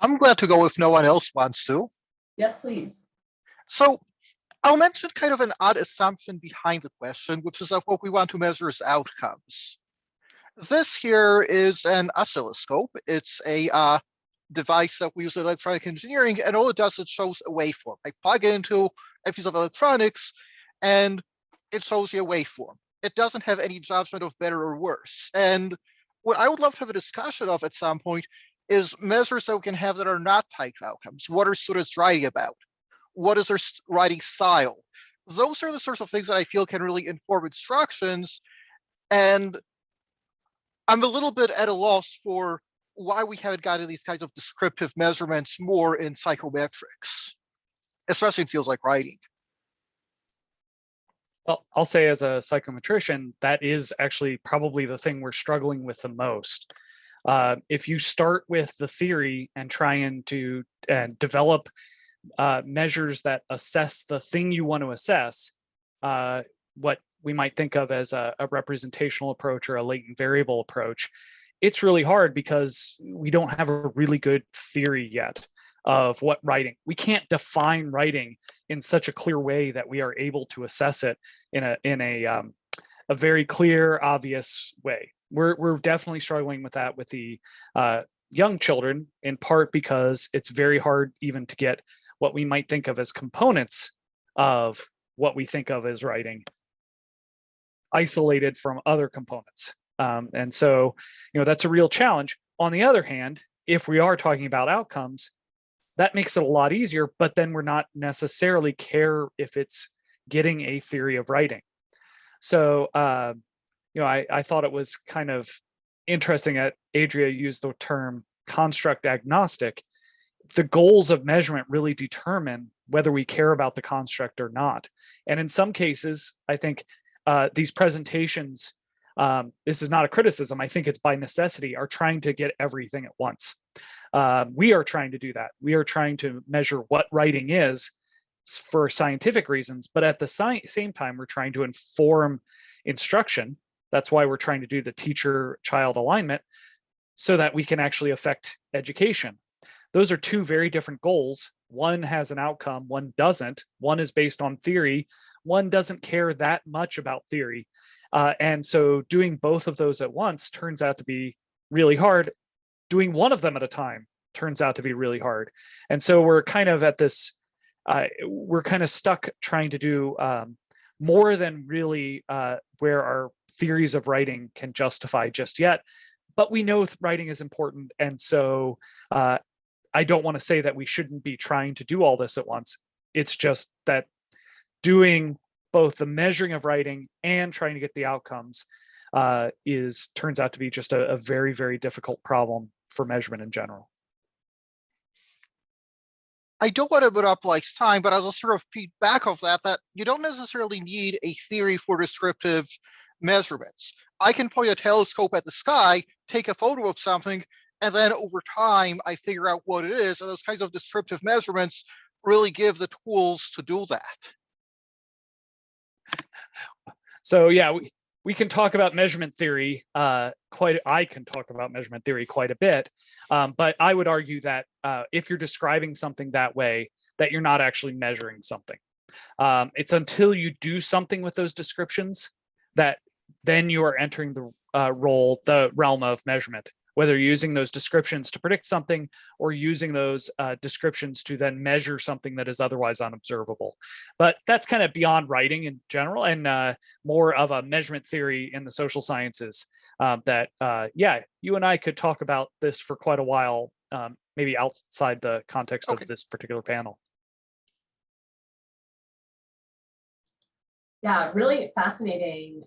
I'm glad to go if no one else wants to. Yes, please. So I'll mention kind of an odd assumption behind the question, which is that what we want to measure is outcomes. This here is an oscilloscope. It's a device that we use in electronic engineering, and all it does is shows a waveform. I plug it into a piece of electronics, and it shows you a waveform. It doesn't have any judgment of better or worse. And what I would love to have a discussion of at some point is measures that we can have that are not tied to outcomes. What are students writing about? What is their writing style? Those are the sorts of things that I feel can really inform instructions. And I'm a little bit at a loss for why we haven't gotten these kinds of descriptive measurements more in psychometrics, especially in fields like writing. Well, I'll say as a psychometrician, that is actually probably the thing we're struggling with the most. If you start with the theory and trying to develop measures that assess the thing you want to assess, what we might think of as a representational approach or a latent variable approach, it's really hard because we don't have a really good theory yet of what writing. We can't define writing in such a clear way that we are able to assess it in a very clear, obvious way. We're definitely struggling with that with the young children, in part because it's very hard even to get what we might think of as components of what we think of as writing isolated from other components. And so, that's a real challenge. On the other hand, if we are talking about outcomes, that makes it a lot easier, but then we're not necessarily care if it's getting a theory of writing. So, I thought it was kind of interesting that Adria used the term construct agnostic. The goals of measurement really determine whether we care about the construct or not. And in some cases, I think these presentations, this is not a criticism, I think it's by necessity, are trying to get everything at once. We are trying to do that. We are trying to measure what writing is for scientific reasons, but at the same time, we're trying to inform instruction. That's why we're trying to do the teacher-child alignment so that we can actually affect education. Those are two very different goals. One has an outcome, one doesn't. One is based on theory. One doesn't care that much about theory. And so doing both of those at once turns out to be really hard. Doing one of them at a time turns out to be really hard. And so we're kind of at this, we're kind of stuck trying to do more than really where our theories of writing can justify just yet. But we know writing is important. And so I don't want to say that we shouldn't be trying to do all this at once. It's just that doing both the measuring of writing and trying to get the outcomes turns out to be just a very, very difficult problem for measurement in general. I don't want to monopolize time, but I'll sort of feedback of that you don't necessarily need a theory for descriptive measurements. I can point a telescope at the sky, take a photo of something, and then over time, I figure out what it is. And those kinds of descriptive measurements really give the tools to do that. So yeah, we can talk about measurement theory I can talk about measurement theory quite a bit, but I would argue that if you're describing something that way, that you're not actually measuring something. It's until you do something with those descriptions that then you are entering the realm of measurement, whether you're using those descriptions to predict something or using those descriptions to then measure something that is otherwise unobservable. But that's kind of beyond writing in general and more of a measurement theory in the social sciences that, yeah, you and I could talk about this for quite a while, maybe outside the context of this particular panel. Yeah, really fascinating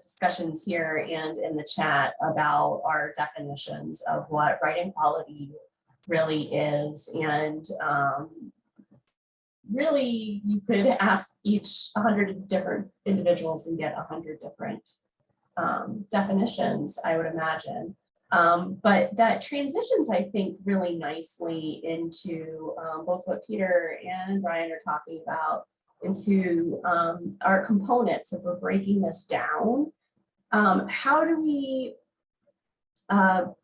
discussions here and in the chat about our definitions of what writing quality really is. And really, you could ask 100 different individuals and get 100 different definitions, I would imagine. But that transitions, I think, really nicely into both what Peter and Brian are talking about, into our components. If we're breaking this down, how do we address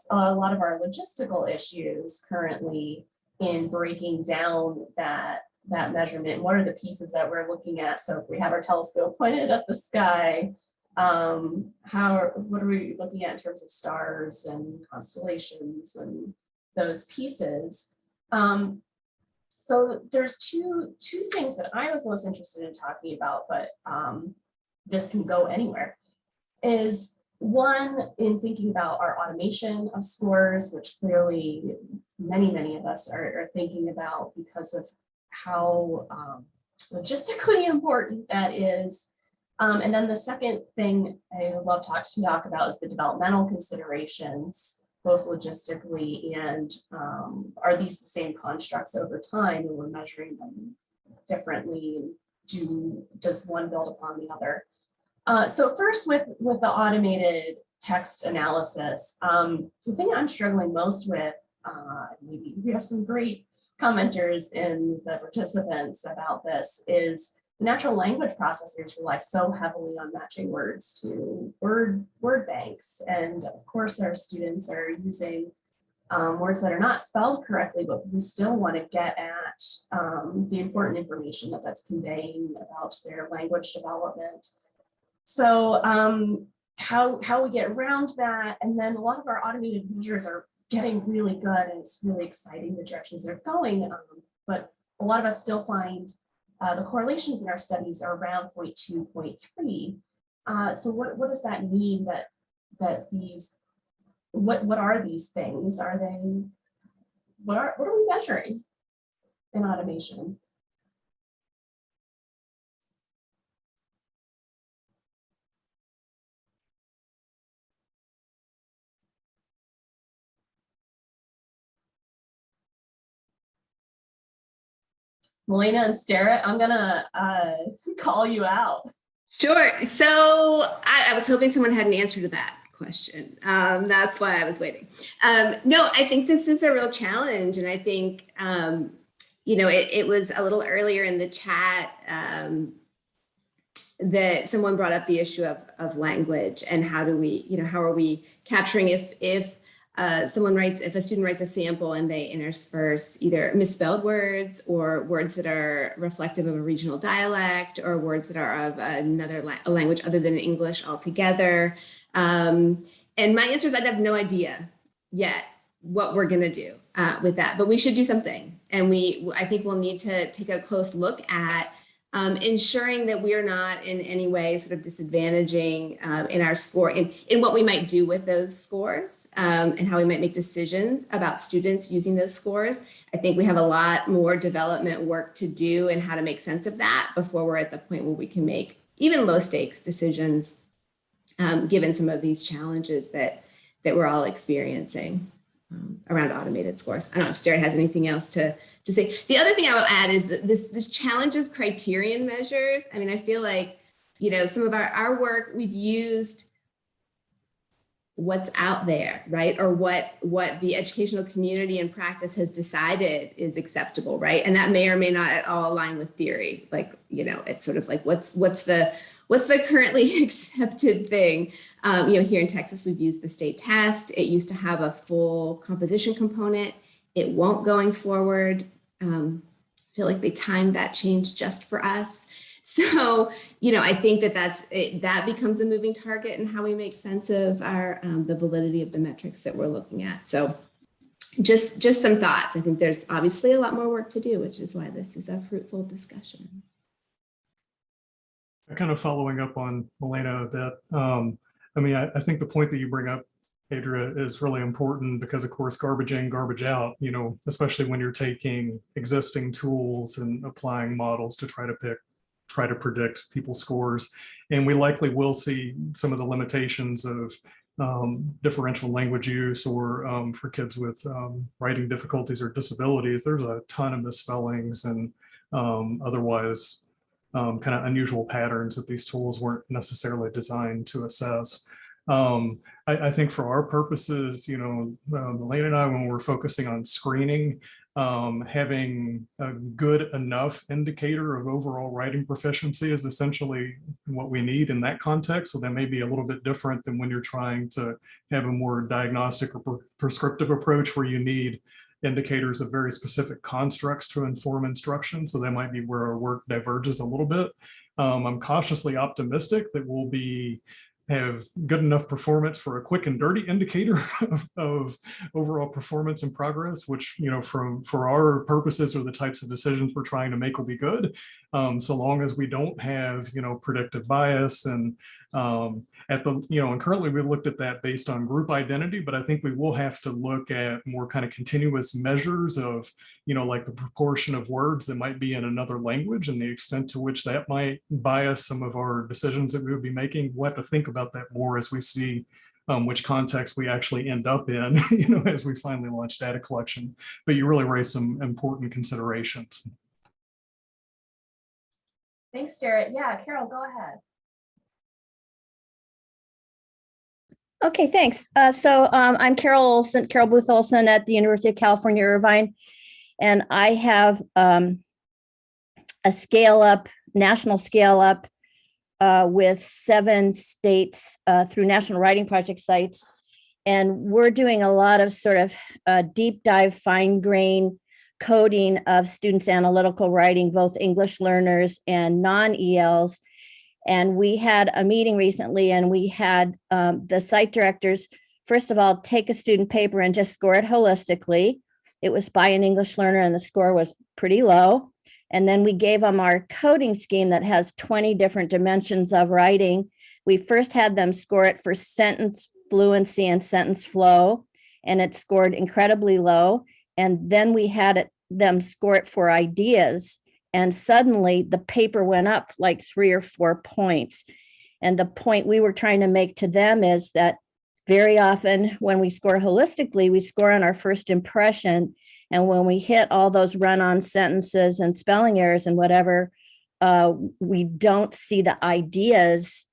a lot of our logistical issues currently in breaking down that measurement? What are the pieces that we're looking at? So if we have our telescope pointed at the sky, what are we looking at in terms of stars and constellations and those pieces? So there's two things that I was most interested in talking about, but this can go anywhere, is one, in thinking about our automation of scores, which clearly many of us are thinking about because of how logistically important that is. And then the second thing I would love to talk about is the developmental considerations, both logistically and are these the same constructs over time, and we're measuring them differently and does one build upon the other? So first with the automated text analysis, the thing I'm struggling most with, maybe we have some great commenters in the participants about this, is natural language processors rely so heavily on matching words to word banks. And of course, our students are using words that are not spelled correctly, but we still want to get at the important information that's conveying about their language development. So how we get around that, and then a lot of our automated measures are getting really good, and it's really exciting the directions they're going. But a lot of us still find the correlations in our studies are around 0.2, 0.3. So what does that mean that these, what are these things? Are they, what are we measuring in automation? Melina and Starrett, I'm gonna call you out. Sure. So I was hoping someone had an answer to that question. That's why I was waiting. No, I think this is a real challenge. And I think, you know, it was a little earlier in the chat that someone brought up the issue of language and how do we, you know, how are we capturing if a student writes a sample and they intersperse either misspelled words or words that are reflective of a regional dialect or words that are of another language other than English altogether. And my answer is I have no idea yet what we're going to do with that, but we should do something. And I think we'll need to take a close look at ensuring that we are not in any way sort of disadvantaging in our score, in what we might do with those scores and how we might make decisions about students using those scores. I think we have a lot more development work to do and how to make sense of that before we're at the point where we can make even low stakes decisions given some of these challenges that we're all experiencing around automated scores. I don't know if Starrett has anything else to say. The other thing I would add is that this challenge of criterion measures. I mean, I feel like, you know, some of our work, we've used what's out there, right? Or what the educational community and practice has decided is acceptable, right? And that may or may not at all align with theory. Like, you know, it's sort of like, what's the currently accepted thing? You know, here in Texas, we've used the state test. It used to have a full composition component. It won't going forward. I feel like they timed that change just for us. So, you know, I think that becomes a moving target in how we make sense of our the validity of the metrics that we're looking at. So just some thoughts. I think there's obviously a lot more work to do, which is why this is a fruitful discussion. Kind of following up on Melina a bit. I mean, I think the point that you bring up, Adria, is really important because, of course, garbage in, garbage out, you know, especially when you're taking existing tools and applying models to try to predict people's scores. And we likely will see some of the limitations of differential language use or for kids with writing difficulties or disabilities. There's a ton of misspellings and otherwise kind of unusual patterns that these tools weren't necessarily designed to assess. I think for our purposes, you know, Elaine and I, when we're focusing on screening, having a good enough indicator of overall writing proficiency is essentially what we need in that context. So that may be a little bit different than when you're trying to have a more diagnostic or prescriptive approach where you need indicators of very specific constructs to inform instruction. So that might be where our work diverges a little bit. I'm cautiously optimistic that we'll have good enough performance for a quick and dirty indicator of overall performance and progress, which, you know, for our purposes or the types of decisions we're trying to make will be good. So long as we don't have, you know, predictive bias and and currently we looked at that based on group identity, but I think we will have to look at more kind of continuous measures of, you know, like the proportion of words that might be in another language and the extent to which that might bias some of our decisions that we would be making. We'll have to think about that more as we see which context we actually end up in, you know, as we finally launch data collection. But you really raised some important considerations. Thanks, Jarrett. Yeah, Carol, go ahead. Okay, thanks. I'm Carol Olson, Carol Booth Olson at the University of California, Irvine, and I have a national scale up with 7 states through National Writing Project sites. And we're doing a lot of sort of deep dive, fine grain coding of students' analytical writing, both English learners and non-ELs. And we had a meeting recently, and we had the site directors, first of all, take a student paper and just score it holistically. It was by an English learner, and the score was pretty low. And then we gave them our coding scheme that has 20 different dimensions of writing. We first had them score it for sentence fluency and sentence flow, and it scored incredibly low. And then we had them score it for ideas. And suddenly the paper went up like 3 or 4 points. And the point we were trying to make to them is that very often when we score holistically, we score on our first impression. And when we hit all those run-on sentences and spelling errors and whatever, we don't see the ideas.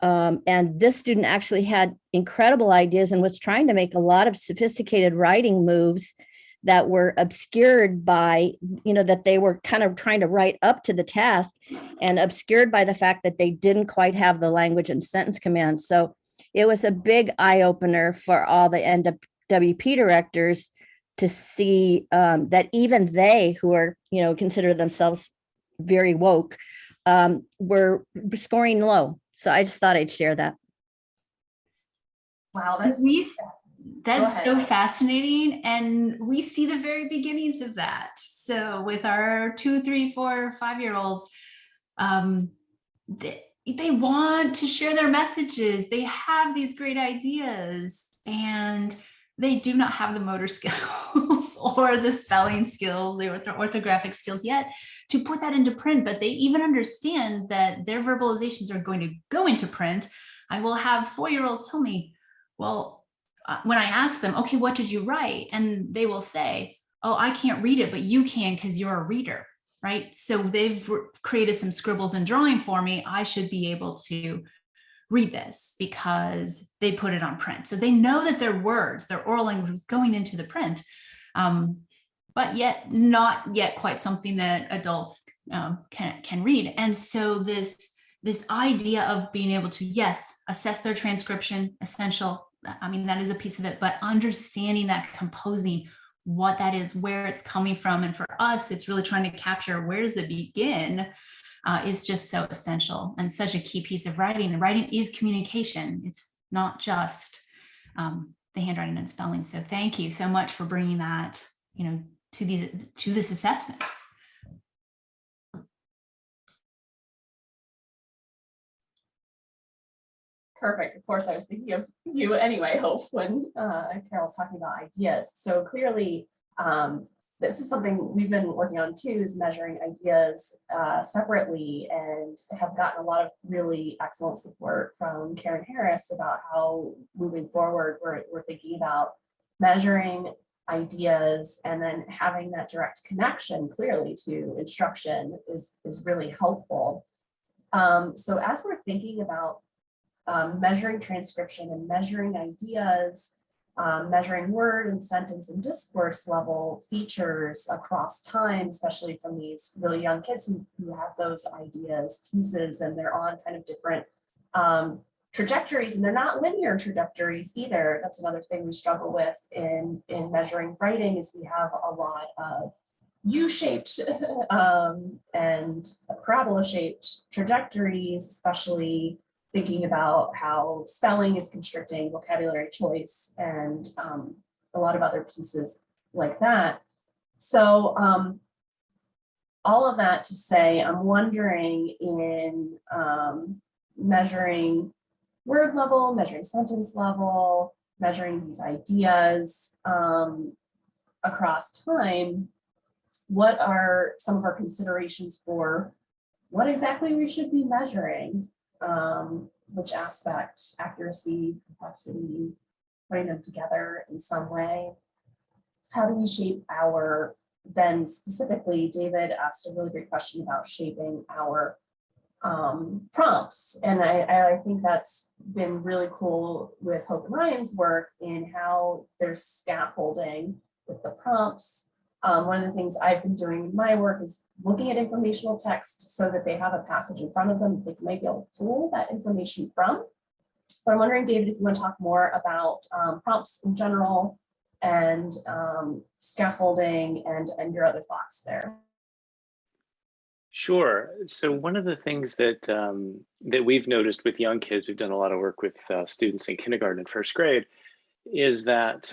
And this student actually had incredible ideas and was trying to make a lot of sophisticated writing moves that were obscured by, that they were kind of trying to write up to the task and obscured by the fact that they didn't quite have the language and sentence commands. So it was a big eye opener for all the NWP directors to see that even they, who are, consider themselves very woke, were scoring low. So I just thought I'd share that. Wow, that's so fascinating. And we see the very beginnings of that. So with our 2, 3, 4, 5-year-olds, they want to share their messages. They have these great ideas, and they do not have the motor skills or the spelling skills, the orthographic skills yet to put that into print, but they even understand that their verbalizations are going to go into print. I will have 4-year-olds tell me, well, when I ask them, okay, what did you write? And they will say, oh, I can't read it, but you can because you're a reader, right? So they've created some scribbles and drawing for me. I should be able to read this because they put it on print. So they know that their words, their oral language is going into the print, but yet not yet quite something that adults can read. And so this idea of being able to, yes, assess their transcription, essential. I mean, that is a piece of it, but understanding that composing, what that is, where it's coming from. And for us, it's really trying to capture where does it begin is just so essential and such a key piece of writing. And writing is communication. It's not just the handwriting and spelling. So thank you so much for bringing that, to this assessment. Perfect. Of course, I was thinking of you anyway, Hope, when Carol's talking about ideas. So clearly, this is something we've been working on too, is measuring ideas separately, and have gotten a lot of really excellent support from Karen Harris about how moving forward, we're thinking about measuring ideas and then having that direct connection clearly to instruction is really helpful. So as we're thinking about measuring transcription and measuring ideas, measuring word and sentence and discourse level features across time, especially from these really young kids who have those ideas, pieces, and they're on kind of different trajectories, and they're not linear trajectories either. That's another thing we struggle with in measuring writing, is we have a lot of U-shaped and parabola-shaped trajectories, especially thinking about how spelling is constricting vocabulary choice and a lot of other pieces like that. So all of that to say, I'm wondering in measuring word level, measuring sentence level, measuring these ideas across time, what are some of our considerations for what exactly we should be measuring? Which aspect, accuracy, complexity, putting them together in some way. How do we shape then specifically, David asked a really great question about shaping our prompts. And I think that's been really cool with Hope and Ryan's work in how there's scaffolding with the prompts. One of the things I've been doing in my work is looking at informational text so that they have a passage in front of them that they might be able to pull that information from. But I'm wondering, David, if you want to talk more about prompts in general and scaffolding and your other thoughts there. Sure. So one of the things that that we've noticed with young kids, we've done a lot of work with students in kindergarten and first grade, is that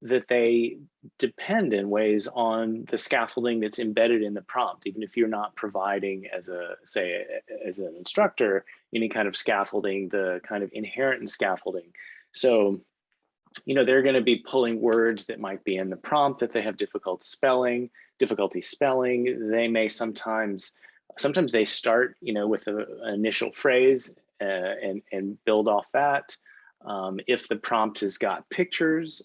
that they depend in ways on the scaffolding that's embedded in the prompt, even if you're not providing as as an instructor any kind of scaffolding, the kind of inherent scaffolding. So, you know, they're going to be pulling words that might be in the prompt that they have difficulty spelling. They may sometimes they start, you know, with an initial phrase and build off that. If the prompt has got pictures,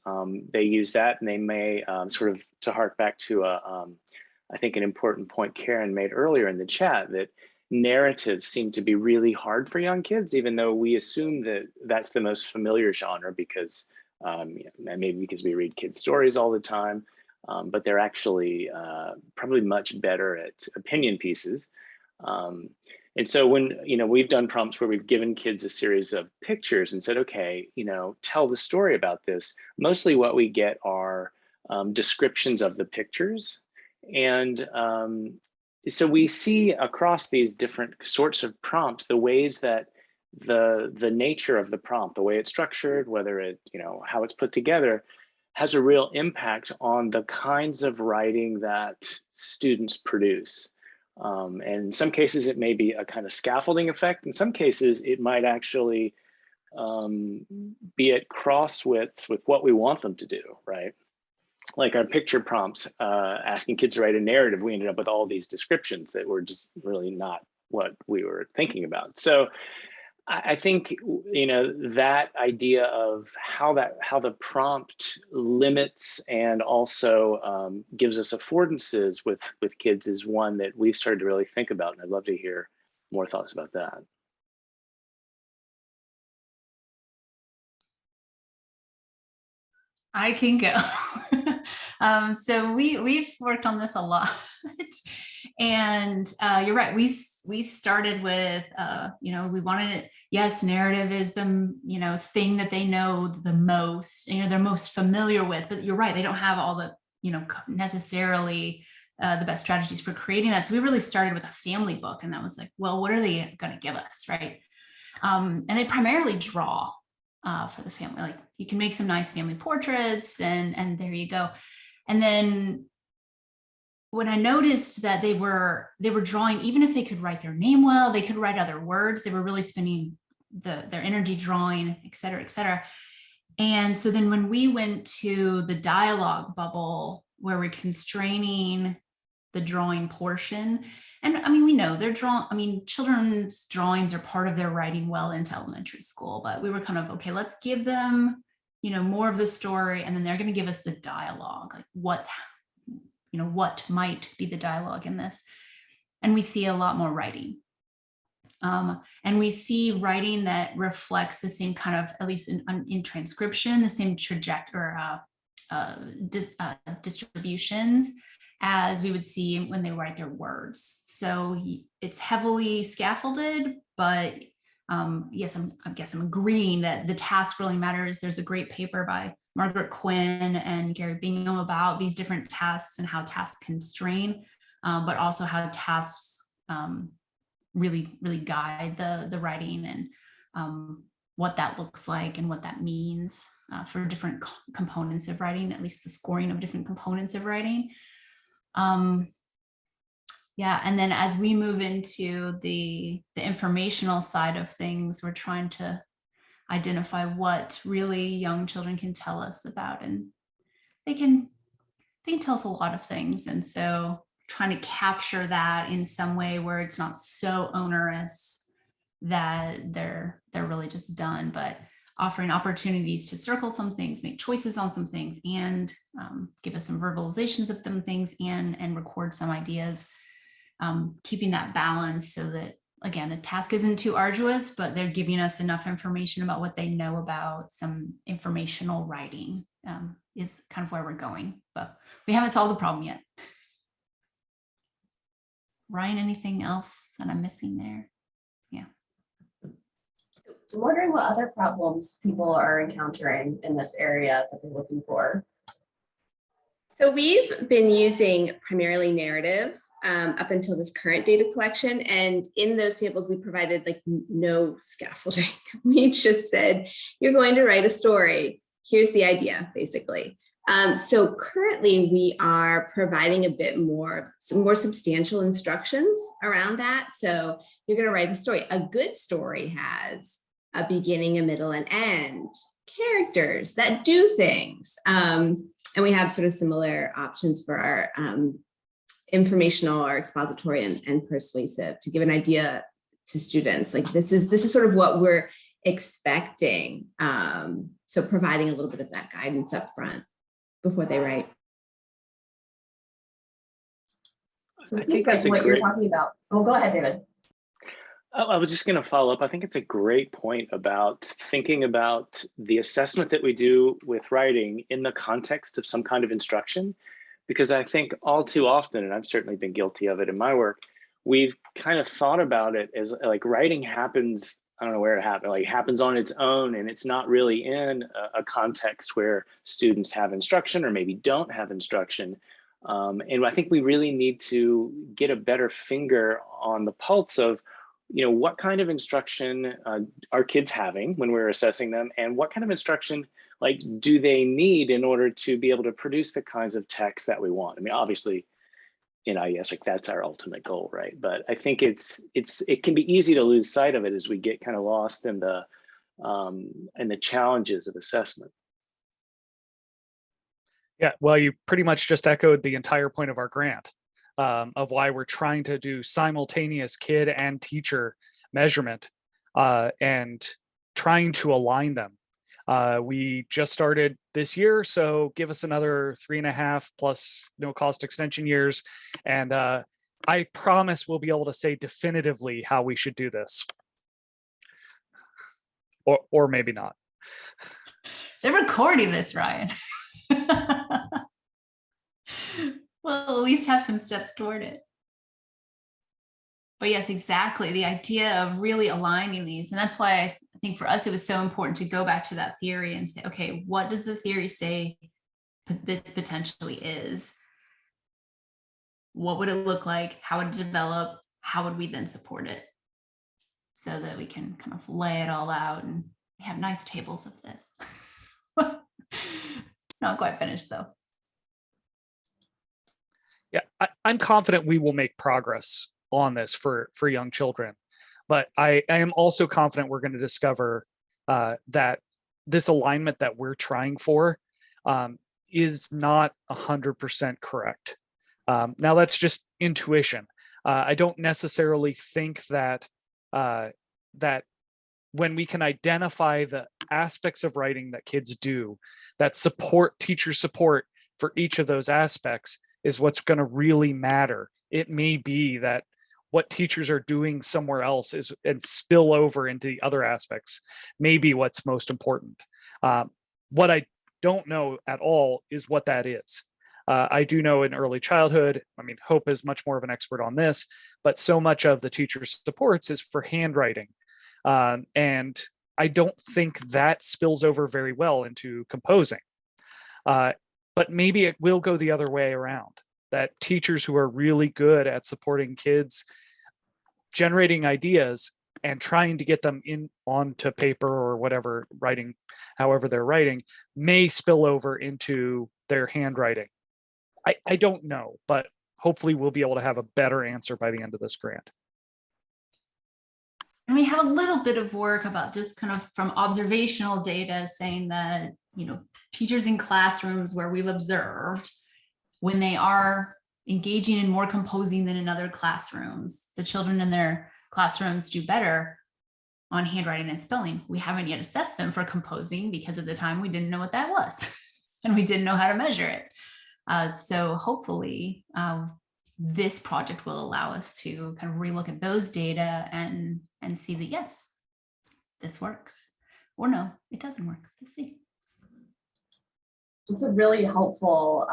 they use that, and they may sort of, to hark back to I think an important point Karen made earlier in the chat, that narratives seem to be really hard for young kids, even though we assume that that's the most familiar genre because maybe because we read kids' stories all the time, but they're actually probably much better at opinion pieces. And so when, you know, we've done prompts where we've given kids a series of pictures and said, okay, you know, tell the story about this. Mostly what we get are descriptions of the pictures. And so we see across these different sorts of prompts, the ways that the nature of the prompt, the way it's structured, whether it, you know, how it's put together, has a real impact on the kinds of writing that students produce. And in some cases, it may be a kind of scaffolding effect. In some cases, it might actually be at cross with what we want them to do, right? Like our picture prompts, asking kids to write a narrative, we ended up with all these descriptions that were just really not what we were thinking about. So I think, you know, that idea of how the prompt limits and also gives us affordances with kids is one that we've started to really think about, and I'd love to hear more thoughts about that. I can go. So we've worked on this a lot, and you're right. We started with you know, we wanted it. Yes, narrative is the, you know, thing that they know the most, you know, they're most familiar with. But you're right, they don't have all the, you know, necessarily the best strategies for creating that. So we really started with a family book, and that was like, well, what are they going to give us, right? And they primarily draw for the family. Like, you can make some nice family portraits, and there you go. And then when I noticed that they were drawing, even if they could write their name well, they could write other words, they were really spending their energy drawing, et cetera, et cetera. And so then when we went to the dialogue bubble, where we're constraining the drawing portion, and I mean, we know they're children's drawings are part of their writing well into elementary school, but we were kind of, okay, let's give them, you know, more of the story, and then they're going to give us the dialogue, like what might be the dialogue in this. And we see a lot more writing. And we see writing that reflects the same kind of, at least in transcription, the same trajectory distributions as we would see when they write their words. So it's heavily scaffolded, but yes, I guess I'm agreeing that the task really matters. There's a great paper by Margaret Quinn and Gary Bingham about these different tasks and how tasks constrain, but also how tasks really guide the writing, and what that looks like and what that means for different components of writing, at least the scoring of different components of writing. Yeah, and then as we move into the informational side of things, we're trying to identify what really young children can tell us about, and they can tell us a lot of things. And so trying to capture that in some way where it's not so onerous that they're really just done, but offering opportunities to circle some things, make choices on some things, and give us some verbalizations of some things, and record some ideas. keeping that balance so that, again, the task isn't too arduous, but they're giving us enough information about what they know about some informational writing is kind of where we're going, but we haven't solved the problem yet. Ryan, anything else that I'm missing there? Yeah. I'm wondering what other problems people are encountering in this area that they're looking for. So we've been using primarily narrative up until this current data collection. And in those samples, we provided like no scaffolding. We just said, you're going to write a story. Here's the idea, basically. So currently we are providing a bit more, some more substantial instructions around that. So you're going to write a story. A good story has a beginning, a middle, and end, characters that do things. And we have sort of similar options for our informational or expository and persuasive to give an idea to students. Like this is sort of what we're expecting. So providing a little bit of that guidance up front before they write. So it seems like what you're talking about. Oh, go ahead, David. I was just going to follow up. I think it's a great point about thinking about the assessment that we do with writing in the context of some kind of instruction, because I think all too often, and I've certainly been guilty of it in my work, we've kind of thought about it as like writing happens, I don't know where it happened, like happens on its own, and it's not really in a context where students have instruction or maybe don't have instruction. And I think we really need to get a better finger on the pulse of, you know, what kind of instruction are kids having when we're assessing them, and what kind of instruction like do they need in order to be able to produce the kinds of text that we want. I mean, obviously in IES, like that's our ultimate goal, right? But I think it can be easy to lose sight of it as we get kind of lost in the challenges of assessment. Yeah, well, you pretty much just echoed the entire point of our grant. Of why we're trying to do simultaneous kid and teacher measurement and trying to align them. We just started this year, so give us another 3.5 plus no cost extension years. And I promise we'll be able to say definitively how we should do this. Or maybe not. They're recording this, Ryan. We'll at least have some steps toward it. But yes, exactly. The idea of really aligning these. And that's why I think for us, it was so important to go back to that theory and say, okay, what does the theory say this potentially is? What would it look like? How would it develop? How would we then support it? So that we can kind of lay it all out and we have nice tables of this. Not quite finished though. Yeah, I'm confident we will make progress on this for young children, but I am also confident we're going to discover that this alignment that we're trying for is not 100% correct. Now that's just intuition. I don't necessarily think that that when we can identify the aspects of writing that kids do that support teacher support for each of those aspects is what's going to really matter. It may be that what teachers are doing somewhere else is and spill over into the other aspects may be what's most important. What I don't know at all is what that is. I do know in early childhood, I mean, Hope is much more of an expert on this, but so much of the teacher supports is for handwriting. And I don't think that spills over very well into composing. But maybe it will go the other way around, that teachers who are really good at supporting kids, generating ideas and trying to get them in onto paper or whatever writing, however they're writing, may spill over into their handwriting. I don't know, but hopefully we'll be able to have a better answer by the end of this grant. And we have a little bit of work about just kind of from observational data saying that, you know, teachers in classrooms where we've observed when they are engaging in more composing than in other classrooms, the children in their classrooms do better on handwriting and spelling. We haven't yet assessed them for composing because at the time we didn't know what that was and we didn't know how to measure it. So hopefully this project will allow us to kind of relook at those data and see that, yes, this works, or no, it doesn't work. Let's see. It's a really helpful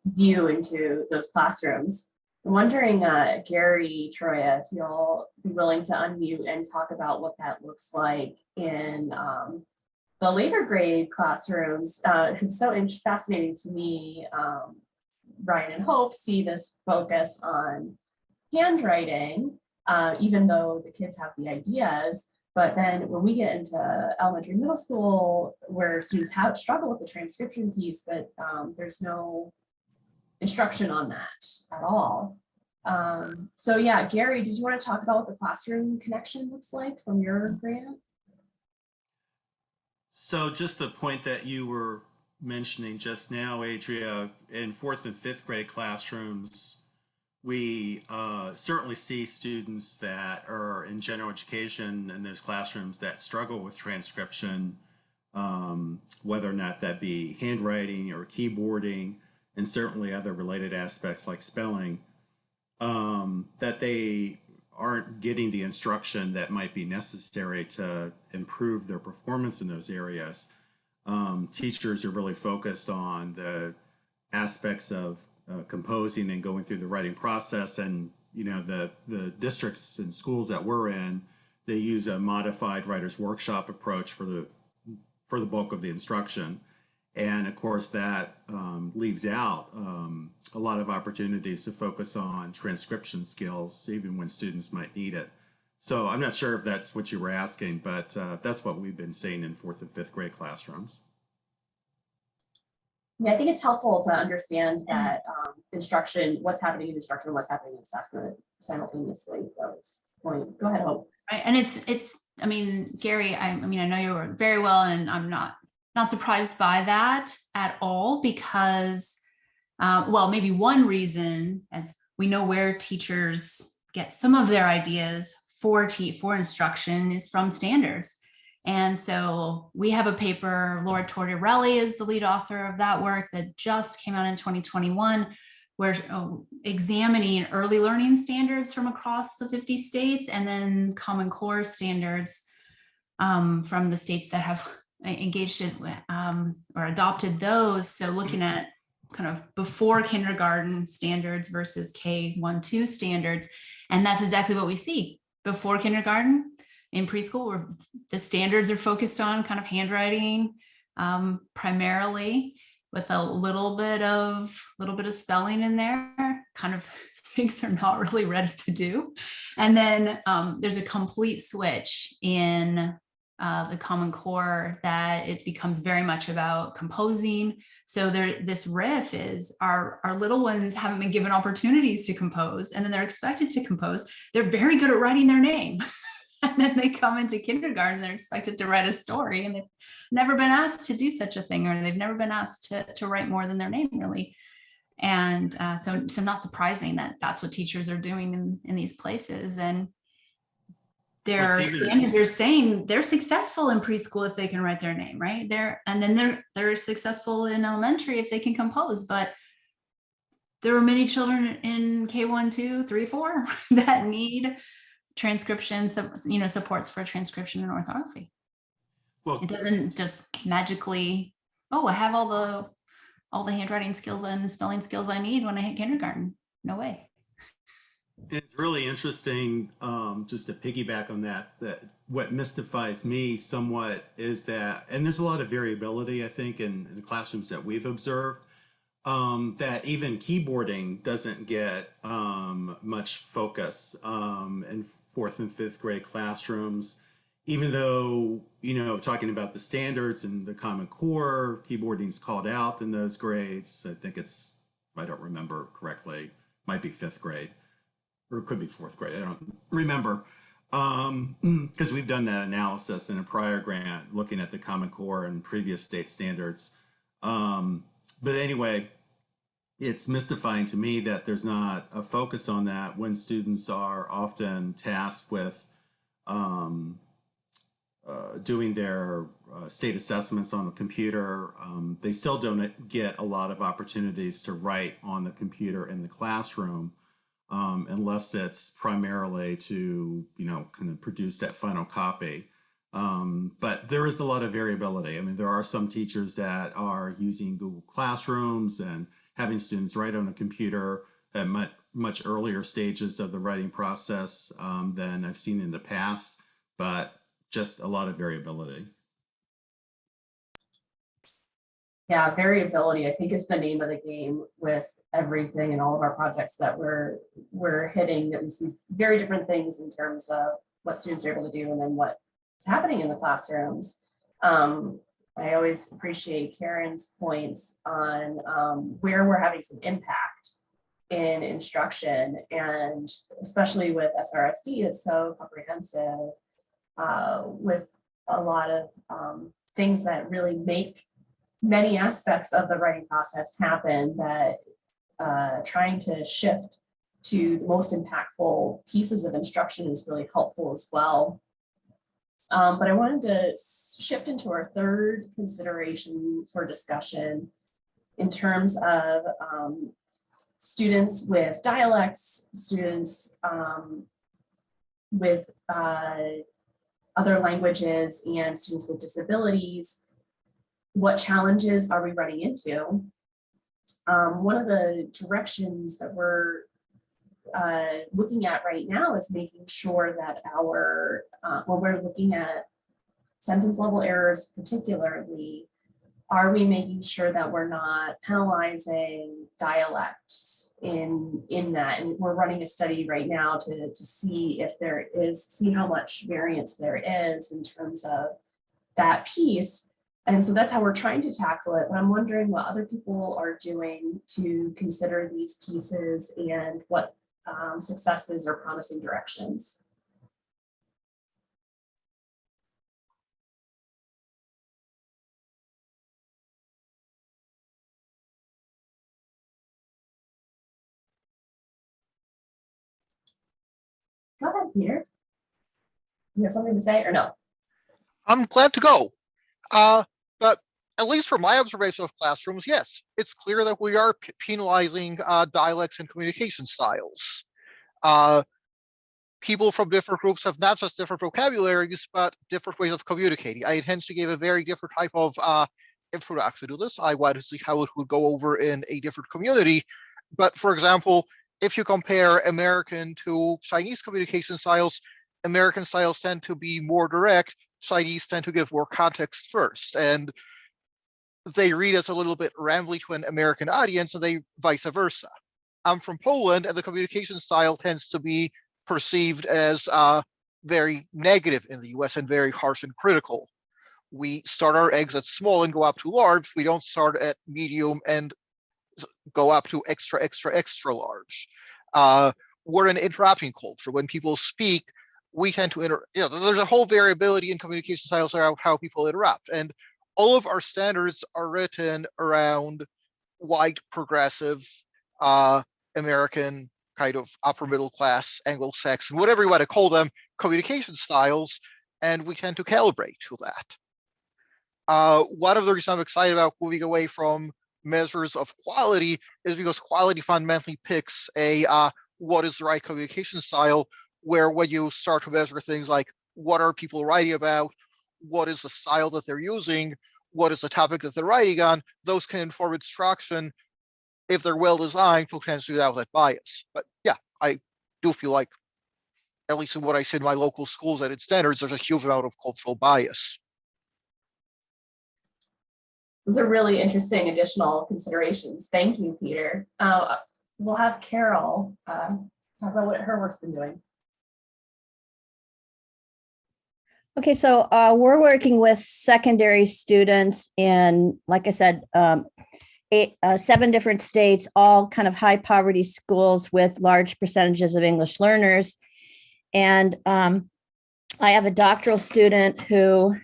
view into those classrooms. I'm wondering, Gary, Troya, if you'll be willing to unmute and talk about what that looks like in the later grade classrooms. It's so fascinating to me. Ryan and Hope see this focus on handwriting, even though the kids have the ideas. But then when we get into elementary, middle school, where students struggle with the transcription piece, but there's no instruction on that at all. So yeah, Gary, did you want to talk about what the classroom connection looks like from your grant? So just the point that you were mentioning just now, Adria, in 4th and 5th grade classrooms, we certainly see students that are in general education in those classrooms that struggle with transcription, whether or not that be handwriting or keyboarding, and certainly other related aspects like spelling, that they aren't getting the instruction that might be necessary to improve their performance in those areas. Teachers are really focused on the aspects of composing and going through the writing process, and the districts and schools that we're in, they use a modified writer's workshop approach for the bulk of the instruction, and of course that leaves out a lot of opportunities to focus on transcription skills even when students might need it. So I'm not sure if that's what you were asking, but that's what we've been seeing in 4th and 5th grade classrooms. Yeah, I think it's helpful to understand that instruction, what's happening in instruction, what's happening in assessment simultaneously. Go ahead, Hope. Right, and I mean, Gary, I mean, I know you were very well, and I'm not surprised by that at all, because, well, maybe one reason, as we know where teachers get some of their ideas for instruction, is from standards. And so we have a paper, Laura Tortorelli is the lead author of that work, that just came out in 2021, where examining early learning standards from across the 50 states, and then Common Core standards from the states that have engaged in or adopted those. So looking at kind of before kindergarten standards versus K-1-2 standards. And that's exactly what we see before kindergarten. In preschool, where the standards are focused on kind of handwriting primarily, with a little bit of spelling in there, kind of things they're not really ready to do. And then there's a complete switch in the Common Core, that it becomes very much about composing. So this riff is our little ones haven't been given opportunities to compose, and then they're expected to compose. They're very good at writing their name. And then they come into kindergarten, they're expected to write a story, and they've never been asked to do such a thing, or they've never been asked to write more than their name, really. And so not surprising that that's what teachers are doing in these places. And their standards are saying they're successful in preschool if they can write their name, right? And then they're successful in elementary if they can compose. But there are many children in K-1, 2, 3, 4 that need transcription, supports for transcription and orthography. Well, it doesn't just magically, I have all the handwriting skills and spelling skills I need when I hit kindergarten. No way. It's really interesting, just to piggyback on that what mystifies me somewhat is that, and there's a lot of variability, I think, in the classrooms that we've observed, that even keyboarding doesn't get much focus in 4th and 5th grade classrooms, even though, talking about the standards and the Common Core, keyboarding is called out in those grades. I think if I don't remember correctly, might be 5th grade, or it could be 4th grade. I don't remember, because we've done that analysis in a prior grant looking at the Common Core and previous state standards. But anyway, it's mystifying to me that there's not a focus on that when students are often tasked with doing their state assessments on the computer. They still don't get a lot of opportunities to write on the computer in the classroom. unless it's primarily to, kind of produce that final copy. But there is a lot of variability. I mean, there are some teachers that are using Google Classrooms and having students write on a computer at much earlier stages of the writing process than I've seen in the past, but just a lot of variability. Yeah, variability, I think, is the name of the game with everything and all of our projects that we're hitting, that we see very different things in terms of what students are able to do and then what's happening in the classrooms. I always appreciate Karen's points on where we're having some impact in instruction, and especially with SRSD, it's so comprehensive with a lot of things that really make many aspects of the writing process happen, that trying to shift to the most impactful pieces of instruction is really helpful as well. But I wanted to shift into our third consideration for discussion in terms of students with dialects, students with other languages, and students with disabilities. What challenges are we running into? One of the directions that we're looking at right now is making sure that our, when we're looking at sentence level errors particularly, are we making sure that we're not penalizing dialects in that? And we're running a study right now to see if there is, see how much variance there is in terms of that piece. And so that's how we're trying to tackle it. But I'm wondering what other people are doing to consider these pieces and what successes or promising directions. Go ahead, Peter. You have something to say or no? I'm glad to go. But at least from my observation of classrooms, yes, it's clear that we are penalizing dialects and communication styles. People from different groups have not just different vocabularies, but different ways of communicating. I intentionally gave a very different type of introduction to this. I wanted to see how it would go over in a different community. But for example, if you compare American to Chinese communication styles, American styles tend to be more direct, Chinese tend to give more context first. And they read as a little bit rambly to an American audience, and they vice versa. I'm from Poland, and the communication style tends to be perceived as very negative in the US and very harsh and critical. We start our eggs at small and go up to large. We don't start at medium and go up to extra, extra, extra large. We're an interrupting culture. When people speak, we tend to there's a whole variability in communication styles around how people interrupt. And all of our standards are written around white, progressive, American, kind of upper middle class, Anglo-Saxon, whatever you want to call them, communication styles, and we tend to calibrate to that. One of the reasons I'm excited about moving away from measures of quality is because quality fundamentally picks a what is the right communication style, where when you start to measure things like what are people writing about, what is the style that they're using, what is the topic that they're writing on, those can inform instruction if they're well designed, potentially without that bias. But yeah, I do feel like, at least in what I see in my local schools and its standards, there's a huge amount of cultural bias. Those are really interesting additional considerations. Thank you, Peter. We'll have Carol talk about what her work's been doing. Okay, so we're working with secondary students in, like I said, 7 different states, all kind of high poverty schools with large percentages of English learners. And I have a doctoral student who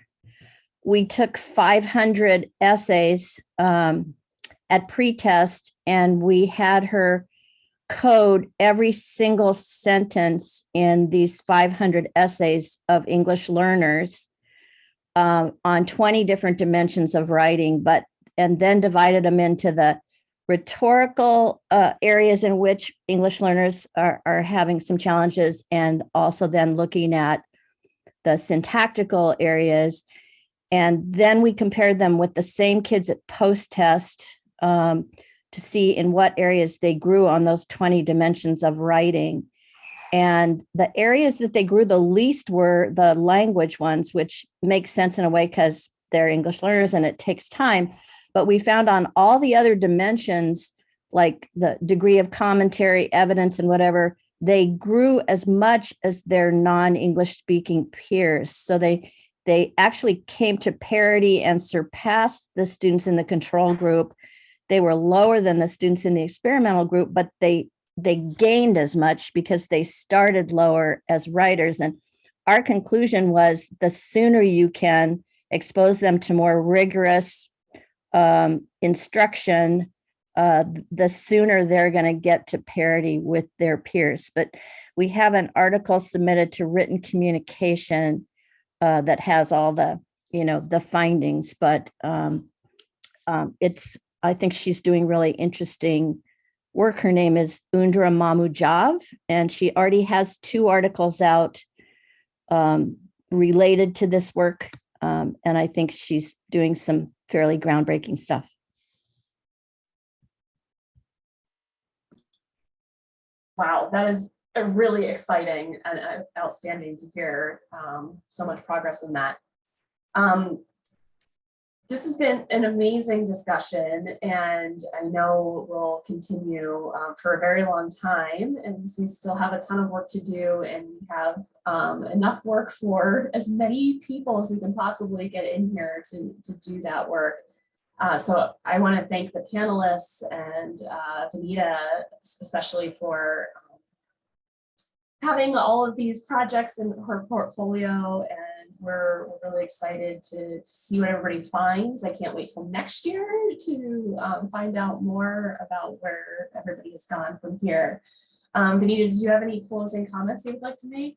we took 500 essays at pretest, and we had her code every single sentence in these 500 essays of English learners on 20 different dimensions of writing, and then divided them into the rhetorical areas in which English learners are having some challenges, and also then looking at the syntactical areas. And then we compared them with the same kids at post-test to see in what areas they grew on those 20 dimensions of writing. And the areas that they grew the least were the language ones, which makes sense in a way because they're English learners and it takes time. But we found on all the other dimensions, like the degree of commentary, evidence, and whatever, they grew as much as their non-English speaking peers. So they actually came to parity and surpassed the students in the control group. They were lower than the students in the experimental group, but they gained as much because they started lower as writers. And our conclusion was the sooner you can expose them to more rigorous instruction, the sooner they're going to get to parity with their peers. But we have an article submitted to written communication that has all the, the findings, but I think she's doing really interesting work. Her name is Undra Mamujav, and she already has 2 articles out related to this work. And I think she's doing some fairly groundbreaking stuff. Wow, that is really exciting and outstanding to hear so much progress in that. This has been an amazing discussion, and I know we'll continue for a very long time, and we still have a ton of work to do, and we have enough work for as many people as we can possibly get in here to do that work. So I want to thank the panelists and Vanita, especially for having all of these projects in her portfolio, and we're really excited to see what everybody finds. I can't wait till next year to find out more about where everybody has gone from here. Vanita, did you have any closing comments you'd like to make?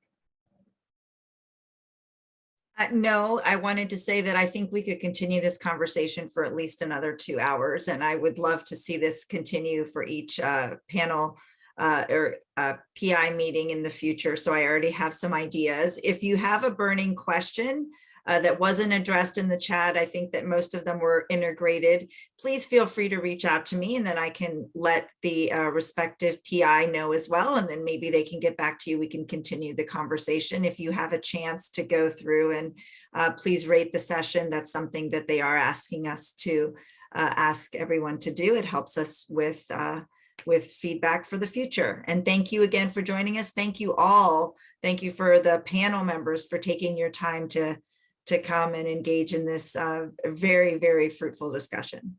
No, I wanted to say that I think we could continue this conversation for at least another 2 hours, and I would love to see this continue for each panel or PI meeting in the future. So I already have some ideas. If you have a burning question that wasn't addressed in the chat, I think that most of them were integrated. Please feel free to reach out to me, and then I can let the respective PI know as well. And then maybe they can get back to you. We can continue the conversation. If you have a chance to go through and please rate the session, that's something that they are asking us to ask everyone to do. It helps us with feedback for the future. And thank you again for joining us. Thank you all. Thank you for the panel members for taking your time to come and engage in this very, very fruitful discussion.